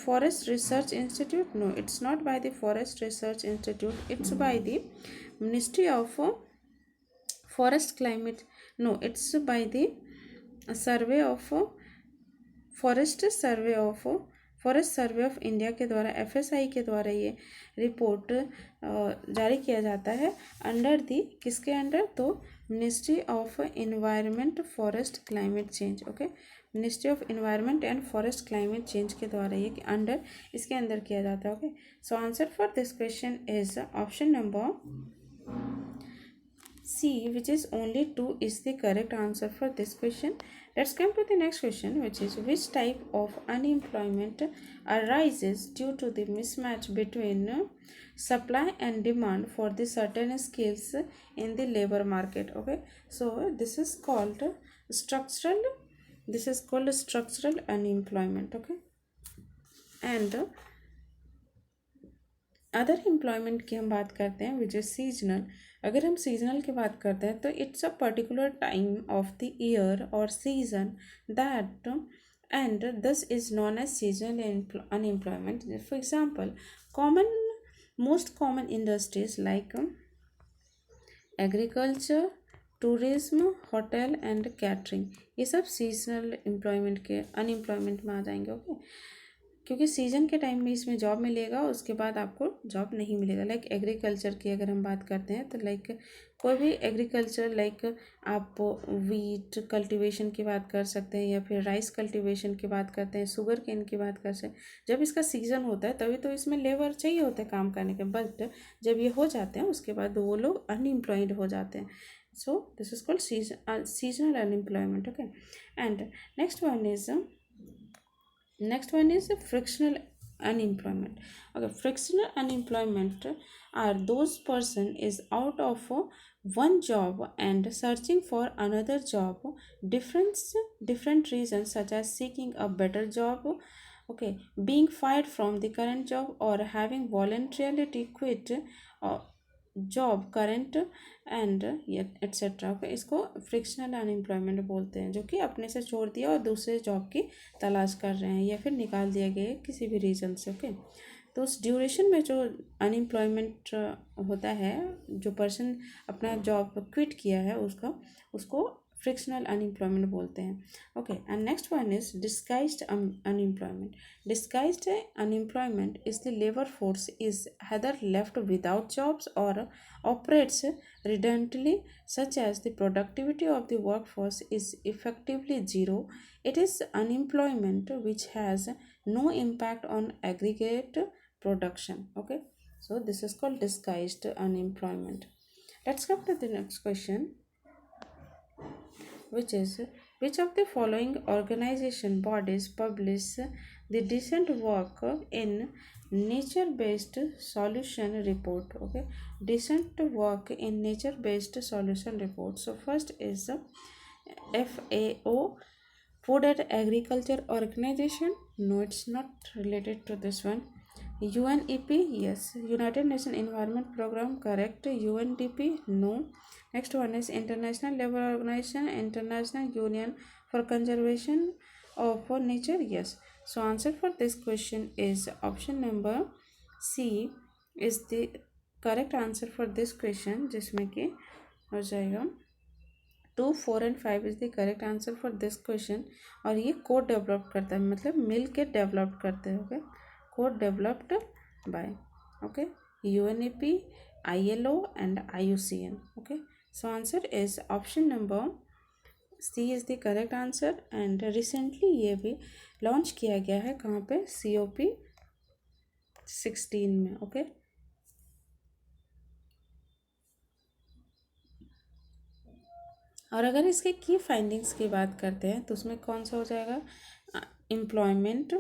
Forest Research Institute. No, it's not by the Forest Research Institute, it's by the Ministry of Forest Climate. No, it's by the survey of forest survey of India के द्वारा, FSI के द्वारा ये report जारी किया जाता है under the, किसके अंडर, तो ministry of environment forest climate change. Okay, ministry of environment and forest climate change के द्वारा ये अंडर, इसके अंदर किया जाता है. Okay, so answer for this question is option number C, which is only 2, is the correct answer for this question. Let's come to the next question, which is which type of unemployment arises due to the mismatch between supply and demand for the certain skills in the labor market. Okay, so this is called structural unemployment. Okay, and other employment की हम बात करते हैं which is seasonal. अगर हम seasonal की बात करते हैं तो it's a particular time of the year और season that and this is known as seasonal unemployment. For example, most common industries like agriculture, tourism, hotel and catering, ये सब सीजनल एम्प्लॉयमेंट के अनएम्प्लॉयमेंट में आ जाएंगे. ओके, क्योंकि season के time में इसमें जॉब मिलेगा, उसके बाद आपको जॉब नहीं मिलेगा. लाइक एग्रीकल्चर की अगर हम बात करते हैं तो लाइक कोई भी एग्रीकल्चर, लाइक आप वीट कल्टीवेशन की बात कर सकते हैं या फिर राइस कल्टीवेशन की बात करते हैं, शुगर केन की बात कर सकते हैं. जब इसका सीज़न होता है तभी तो इसमें लेबर चाहिए होता है काम करने के. बट जब ये हो जाते हैं उसके बाद वो लोग अनएम्प्लॉयड हो जाते हैं. So this is called seasonal unemployment. Okay, and next one is frictional unemployment. Okay, frictional unemployment are those person is out of one job and searching for another job. Different reasons such as seeking a better job, okay, being fired from the current job, or having voluntarily quit job current and etcetera. Okay, इसको frictional unemployment बोलते हैं, जो कि अपने से छोड़ दिया और दूसरे जॉब की तलाश कर रहे हैं या फिर निकाल दिया गया किसी भी रीज़न से. ओके, तो उस ड्यूरेशन में जो अनएम्प्लॉयमेंट होता है, जो पर्सन अपना जॉब क्विट किया है उसको फ्रिक्शनल अनएम्प्लॉयमेंट बोलते हैं. Okay, and next one is disguised unemployment. Disguised unemployment is the labor force is either left without jobs or operates redundantly, such as the productivity of the workforce is effectively zero. It is unemployment which has no impact on aggregate production. Okay, so this is called disguised unemployment. Let's come to the next question. which is which of the following organization bodies publish the decent work in nature based solution report? Okay, decent work in nature based solution report. So first is FAO, Food and Agriculture Organization. No, it's not related to this one. UNEP, yes. United Nations Environment Program, correct. UNDP, no. Next one is International Labour Organization, International Union for Conservation of Nature, yes. So answer for this question is option number C is the correct answer for this question, जिसमें कि हो जाएगा 2, 4 and 5 is the correct answer for this question. और ये code develop करता है, मतलब मिल के डेवलप करते हैं। Okay, code developed by okay UNEP, ILO and IUCN। Okay, so answer is option number C is the correct answer. And recently ये भी लॉन्च किया गया है, कहाँ पे? COP16 में। ओके, और अगर इसके की फाइंडिंग्स की बात करते हैं तो उसमें कौन सा हो जाएगा? एम्प्लॉयमेंट,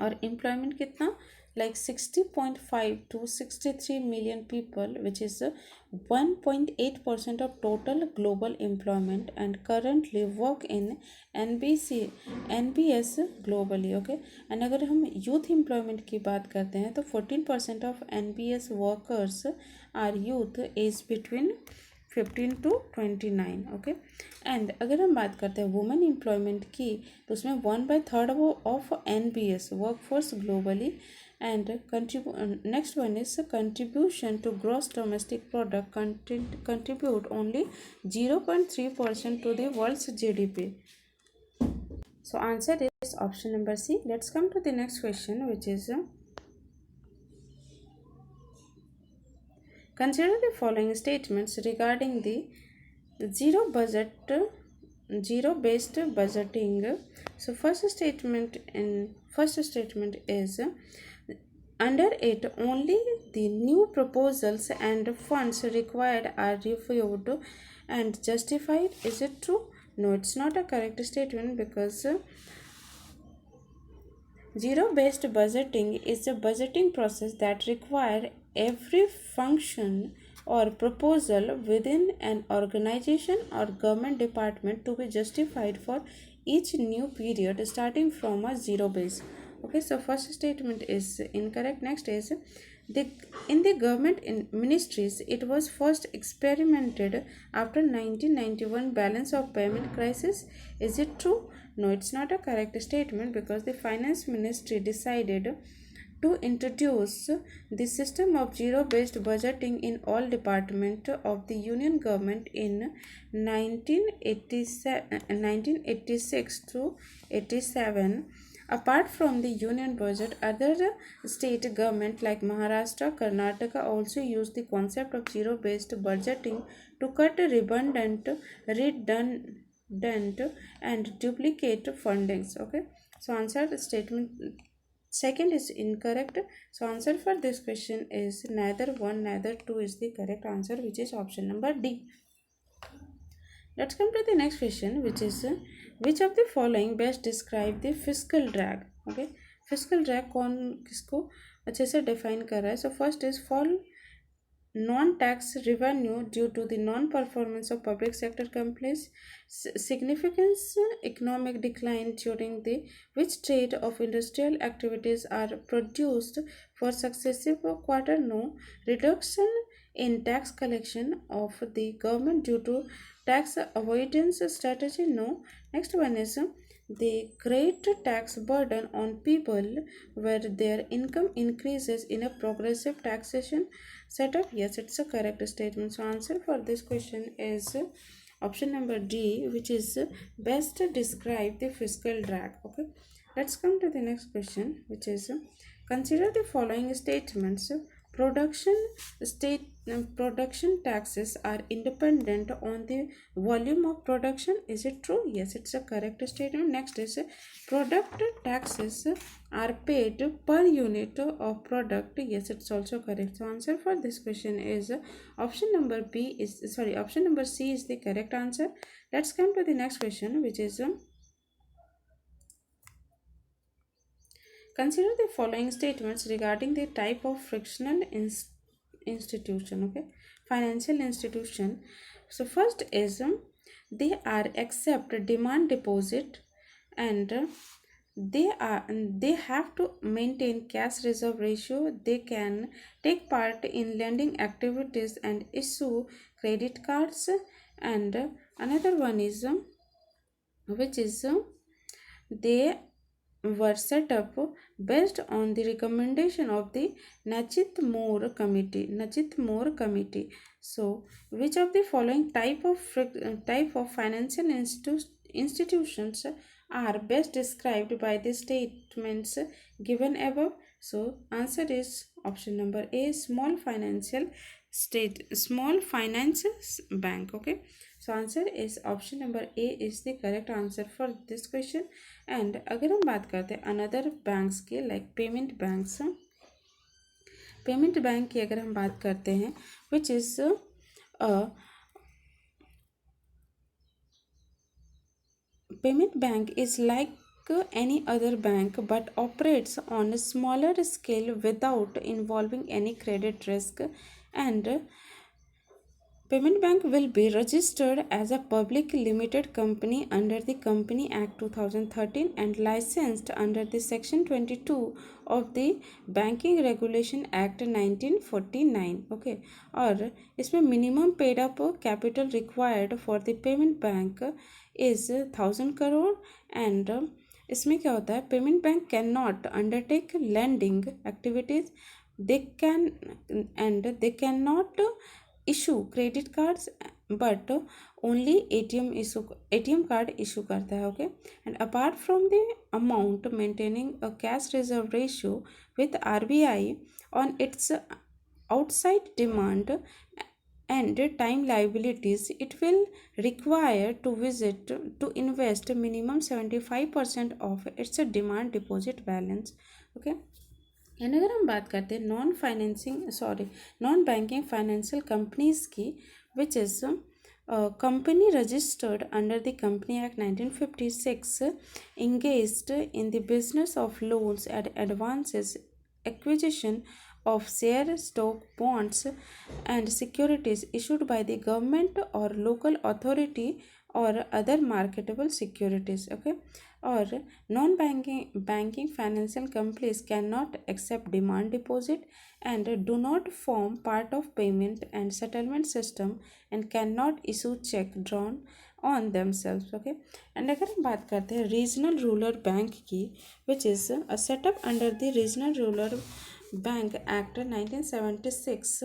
और एम्प्लॉयमेंट कितना? Like 60.5 to 63 million people, which is 1.8% of total global employment, and currently work in NBS globally. Okay, and अगर हम यूथ एम्प्लॉयमेंट की बात करते हैं तो 14% of NBS workers are youth age between 15 to 29। Okay, and अगर हम बात करते हैं वुमेन एम्प्लॉयमेंट की तो उसमें 1/3 of NBS workforce globally. And next one is contribution to gross domestic product contribute only 0.3% to the world's GDP। So answer is option number C. Let's come to the next question, which is consider the following statements regarding the zero based budgeting. So first statement is under it only the new proposals and funds required are reviewed and justified. Is it true? No, it's not a correct statement, because zero-based budgeting is a budgeting process that requires every function or proposal within an organization or government department to be justified for each new period starting from a zero base. Okay, so first statement is incorrect. Next is in the government ministries, it was first experimented after 1991 balance of payment crisis. Is it true? No, it's not a correct statement, because the finance ministry decided to introduce the system of zero-based budgeting in all departments of the union government in 1986 to 87. Apart from the union budget, other state government like Maharashtra, Karnataka also use the concept of zero-based budgeting to cut redundant and duplicate fundings. Okay, so answer the statement second is incorrect. So answer for this question is neither 1 neither 2 is the correct answer, which is option number D. Let's come to the next question, which is which of the following best describe the fiscal drag? Okay, fiscal drag कौन किसको अच्छे से define कर रहा है? So first is fall non-tax revenue due to the non-performance of public sector companies. Significant economic decline during the which trade of industrial activities are produced for successive quarter? No. Reduction in tax collection of the government due to tax avoidance strategy? No. Next one is the great tax burden on people where their income increases in a progressive taxation setup. Yes, it's a correct statement. So answer for this question is option number D, which is best describe the fiscal drag. Okay, let's come to the next question, which is consider the following statements production state production taxes are independent on the volume of production. Is it true? Yes, it's a correct statement. Next is product taxes are paid per unit of product. Yes, it's also correct. So answer for this question is option number B is sorry option number C is the correct answer. Let's come to the next question, which is consider the following statements regarding the type of frictional institution. Okay, financial institution. So first is they are accept demand deposit, and they have to maintain cash reserve ratio. They can take part in lending activities and issue credit cards. And another one is which is they were set up based on the recommendation of the Nachit Moore Committee. So, which of the following type of financial institutions are best described by the statements given above? So, answer is option number A, small finance bank. Okay, so answer is option number A is the correct answer for this question. And अगर हम बात करते हैं another banks के like payment bank की अगर हम बात करते हैं which is payment bank is like any other bank but operates on a smaller scale without involving any credit risk, and Payment Bank will be registered as a public limited company under the Company Act 2013 and licensed under the Section 22 of the Banking Regulation Act 1949. Okay, और इसमें minimum paid up capital required for the payment bank is 1000 crore, and इसमें क्या होता है, payment bank can not undertake lending activities, they can not issue credit cards but only ATM card issue करता है. Okay, and apart from the amount maintaining a cash reserve ratio with RBI on its outside demand and time liabilities, it will require to invest minimum 75% of its demand deposit balance. Okay, and अगर हम बात करते हैं non banking financial companies की, which is company registered under the Company Act 1956, engaged in the business of loans and advances, acquisition of share stock, bonds and securities issued by the government or local authority or other marketable securities. Okay, or non banking financial companies cannot accept demand deposit and do not form part of payment and settlement system and cannot issue check drawn on themselves. Okay, and अगर हम बात करते हैं regional rural bank की, which is a setup under the regional rural bank act 1976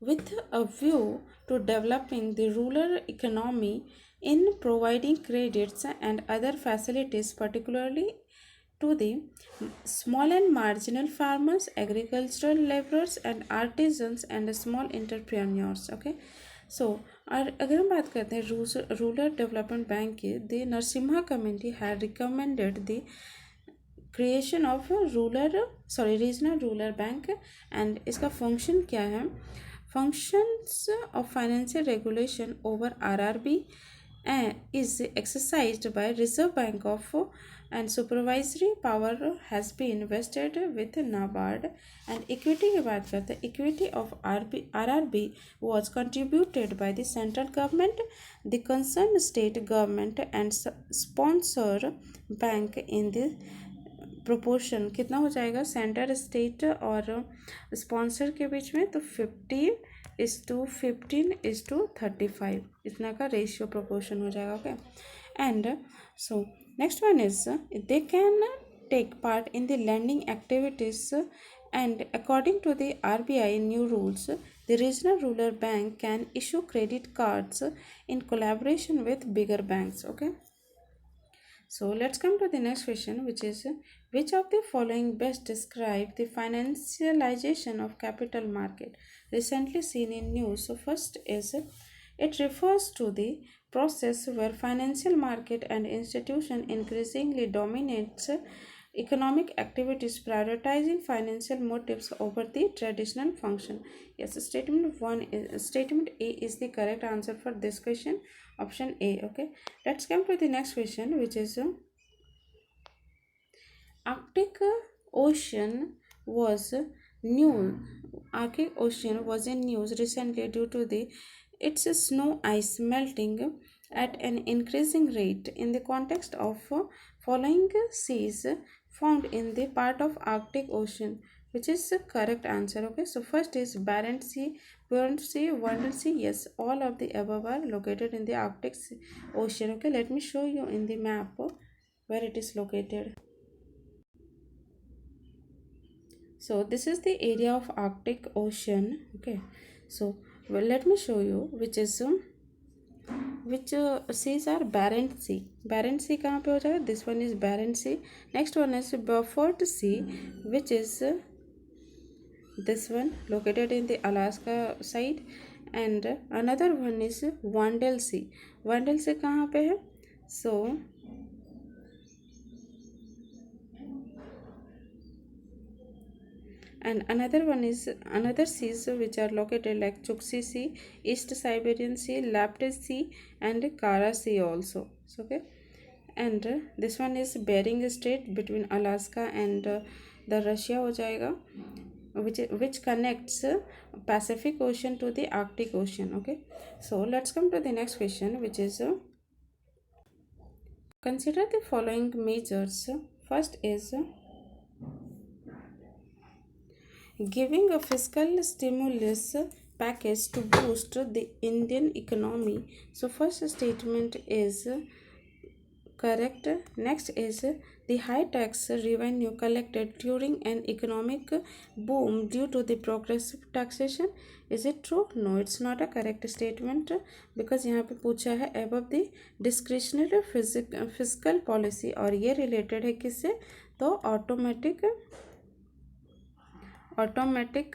with a view to developing the rural economy in providing credits and other facilities, particularly to the small and marginal farmers, agricultural laborers and artisans and small entrepreneurs. Okay, so और अगर हम बात करते हैं rural development bank की, the Narasimha committee had recommended the creation of regional rural bank. And इसका function क्या है? Functions of financial regulation over RRB is exercised by Reserve Bank of and supervisory power has been vested with NABARD. and equity की बात करते हैं, equity of RRB was contributed by the central government, the concerned state government and sponsor bank in the proportion कितना हो जाएगा centre state और sponsor के बीच में, तो 50:15:35 इतना का रेशियो प्रोपोर्शन हो जाएगा. Okay, and so next one is they can take part in the lending activities and according to the RBI new rules, the regional rural bank can issue credit cards in collaboration with bigger banks. Okay, So let's come to the next question, which is which of the following best describe the financialization of capital market recently seen in news? So first is it refers to the process where financial market and institution increasingly dominates economic activities, prioritizing financial motives over the traditional function. Yes, statement A is the correct answer for this question. Option A. Okay, let's come to the next question, which is Arctic Ocean was new. Arctic Ocean was in news recently due to the its snow ice melting at an increasing rate in the context of following seas found in the part of Arctic Ocean, which is the correct answer. Okay, so first is Barents Sea, Barents Sea, Weddell Sea. Yes, all of the above are located in the Ocean. Okay, let me show you in the map where it is located. So this is the area of Arctic Ocean. Okay, so well, let me show you which is which seas are Barents Sea. Barents Sea कहाँ पे हो जाएगा? This one is Barents Sea. Next one is Beaufort Sea, which is this one located in the Alaska side, and another one is Weddell Sea. Weddell Sea कहाँ पे है? So and another one is another seas which are located like Chukchi Sea, East Siberian Sea, Laptev Sea, and Kara Sea also. So, okay, and this one is Bering Strait between Alaska and the Russia हो जाएगा, which connects Pacific Ocean to the Arctic Ocean. Okay, so let's come to the next question, which is consider the following measures. First is giving a fiscal stimulus package to boost the Indian economy. So first statement is correct. Next is the high tax revenue collected during an economic boom due to the progressive taxation. Is it true? No, it's not a correct statement because यहाँ पे पूछा है above the discretionary fiscal policy और ये related है किससे? तो automatic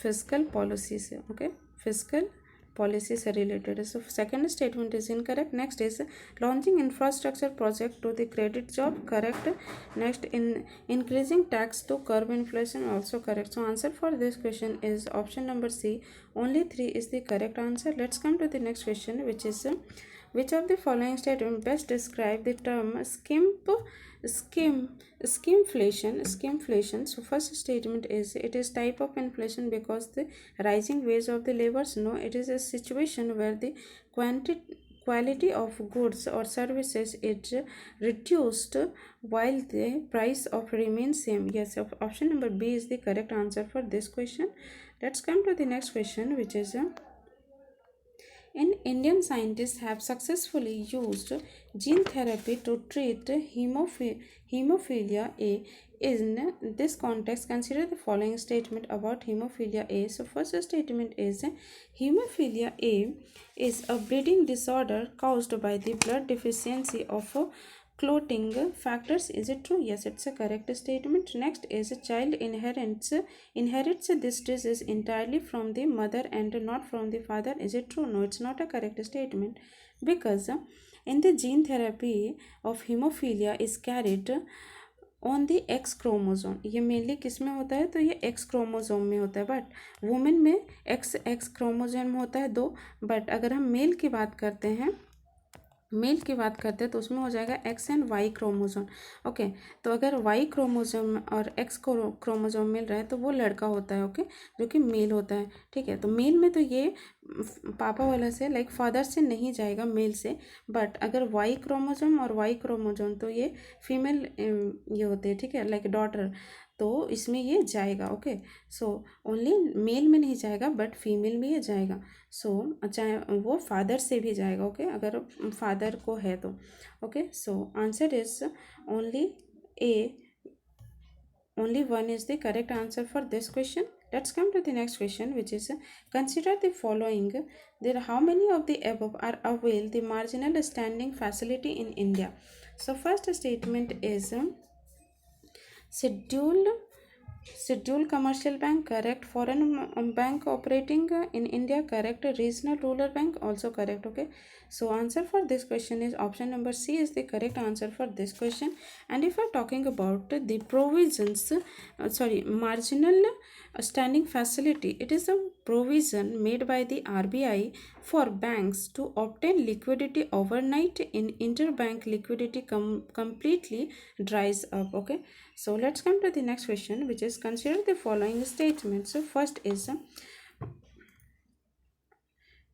physical policy से. ओके, फिजिकल पॉलिसी से रिलेटेड है. So second statement is incorrect. Next is launching infrastructure project to the credit job. Correct. Next increasing tax to curb inflation. Also correct. So answer for this question is option number C. Only 3 is the correct answer. Let's come to the next question, which is which of the following statement best describe the term skimflation. So first statement is it is type of inflation because the rising wage of the laborers. No, it is a situation where the quality of goods or services is reduced while the price of remains same. Yes, option number B is the correct answer for this question. Let's come to the next question, which is Indian scientists have successfully used gene therapy to treat hemophilia A. In this context, consider the following statement about hemophilia A. So, first statement is hemophilia A is a bleeding disorder caused by the blood deficiency of clotting factors. Is it true? Yes, it's a correct statement. Next is a child inherits this disease entirely from the mother and not from the father. Is it true? No, it's not a correct statement because in the gene therapy of hemophilia is carried on the x chromosome. ये mainly किस में होता है? तो ये x chromosome में होता है, बट वुमेन में एक्स क्रोमोजोम होता है 2. बट अगर हम मेल की बात करते हैं तो उसमें हो जाएगा X and Y chromosome. Okay, तो अगर वाई क्रोमोजोम और एक्स क्रोमोजोम मिल रहा है तो वो लड़का होता है. ओके, जो कि मेल होता है. ठीक है, तो मेल में तो ये पापा वाला से लाइक फादर से नहीं जाएगा मेल से. बट अगर वाई क्रोमोजोम और वाई क्रोमोजोम तो ये फीमेल ये होते हैं. ठीक है, लाइक डॉटर, तो इसमें ये जाएगा. ओके, सो ओनली मेल में नहीं जाएगा बट फीमेल में ये जाएगा. सो चाहे वो फादर से भी जाएगा. ओके, अगर फादर को है तो. Okay, so answer is only A. Only one is the correct answer for this question. Let's come to the next question, which is consider the following. There, how many of the above are avail the marginal standing facility in India? So first statement is schedule Scheduled commercial bank, correct. Foreign bank operating in India, correct. Regional rural bank, also correct. Okay, so answer for this question is option number C is the correct answer for this question. And if I'm talking about the provisions, marginal standing facility, it is a provision made by the RBI for banks to obtain liquidity overnight in interbank liquidity completely dries up. Okay, so let's come to the next question, which is consider the following statements. So first is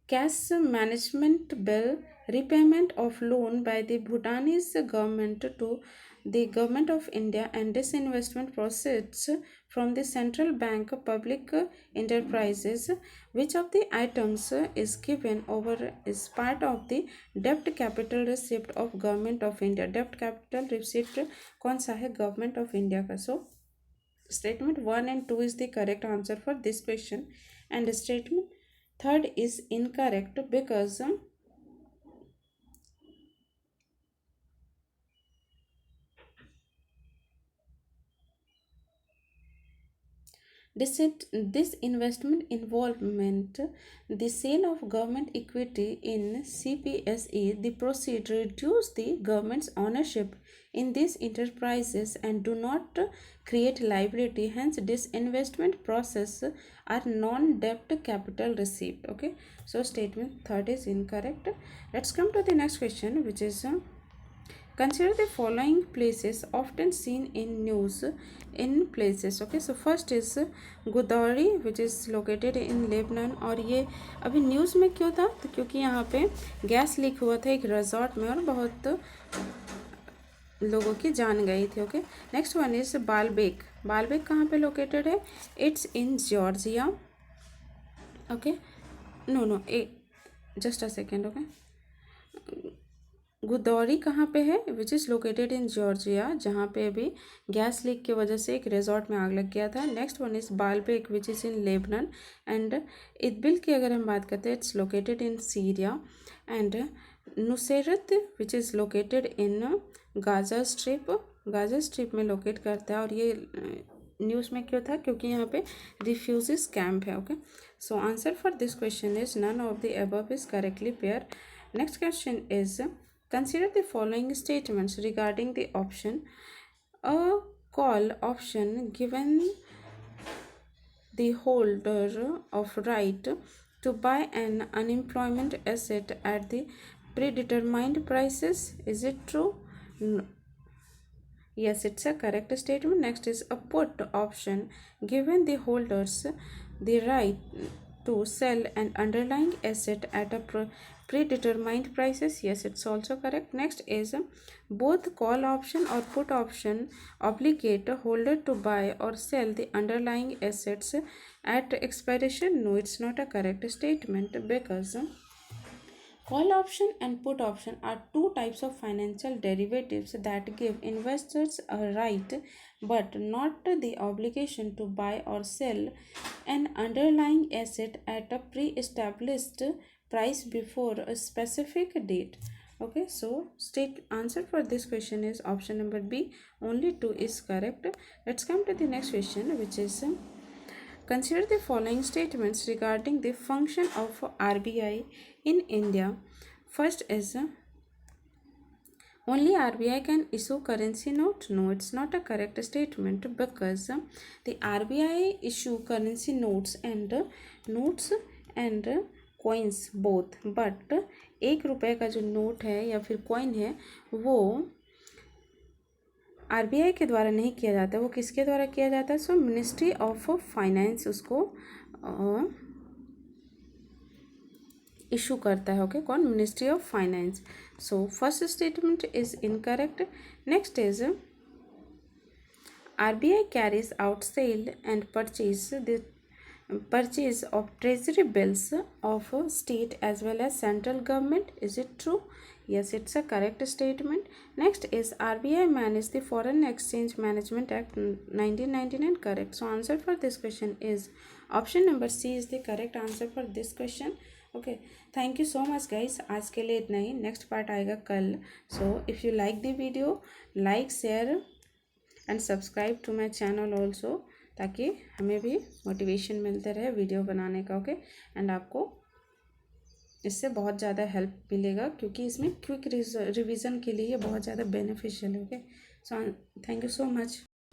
cash management bill repayment of loan by the Bhutanese government to the government of India and disinvestment proceeds from the central bank public enterprises. Which of the items is given over is part of the debt capital receipt of government of India? Debt capital receipt कौन सा है government of India का? So statement 1 and 2 is the correct answer for this question, and statement third is incorrect because this investment involvement the sale of government equity in CPSE. The proceed reduce the government's ownership in these enterprises and do not create liability. Hence, this investment process are non-debt capital receipt. Okay, so statement third is incorrect. Let's come to the next question, which is consider the following places often seen in news in places. Okay, so first is Gudauri, which is located in Lebanon. और ये अभी news में क्यों था? तो क्योंकि यहाँ पे गैस लीक हुआ था एक रिजॉर्ट में और बहुत लोगों की जान गई थी. Okay, next one is Baalbek. Baalbek कहाँ पे लोकेटेड है? It's in Georgia. Okay, no just a second. Okay, Gudauri कहाँ पे है? Which is located in Georgia, जहाँ पे अभी गैस लीक की वजह से एक रिजॉर्ट में आग लग गया था. Next one is Baalbek which is in Lebanon. And इदबिल की अगर हम बात करते हैं, it's located in Syria. And Nuseirat which is located in Gaza Strip में लोकेट करता है. और ये न्यूज़ में क्यों था? क्योंकि यहाँ पे रिफ्यूजीज कैंप है. Okay, so answer for this question is none of the above is correctly pair. Next question is consider the following statements regarding the option. A call option given the holder of right to buy an unemployment asset at the predetermined prices. Is it true? No. Yes, it's a correct statement. Next is a put option given the holders the right to sell an underlying asset at a predetermined prices. Yes, it's also correct. Next is both call option or put option obligate a holder to buy or sell the underlying assets at expiration. No, it's not a correct statement because call option and put option are two types of financial derivatives that give investors a right but not the obligation to buy or sell an underlying asset at a pre-established price before a specific date. Okay, so state answer for this question is option number B. Only 2 is correct. Let's come to the next question, which is consider the following statements regarding the function of RBI in India. First is only RBI can issue currency note. No, it's not a correct statement because the RBI issue currency notes and coins both. But 1 रुपये का जो note है या फिर coin है वो RBI के द्वारा नहीं किया जाता, वो किसके द्वारा किया जाता है? सो मिनिस्ट्री ऑफ फाइनेंस उसको इशू करता है. ओके, कौन? Ministry of finance. So first statement is incorrect. Next is RBI carries out sale and purchase purchase of treasury bills of state as well as central government. Is it true? Yes, it's a correct statement. Next is RBI managed the Foreign Exchange Management Act 1999. Correct. So answer for this question is option number C is the correct answer for this question. Okay, thank you so much guys, आज के लिए इतना ही. Next part आएगा कल. So if you like the video, like share and subscribe to my channel also, ताकि हमें भी मोटिवेशन मिलते रहे वीडियो बनाने का. ओके, एंड आपको इससे बहुत ज़्यादा हेल्प मिलेगा, क्योंकि इसमें क्विक रिवीजन के लिए ये बहुत ज़्यादा बेनिफिशियल है. Okay, so thank you so much.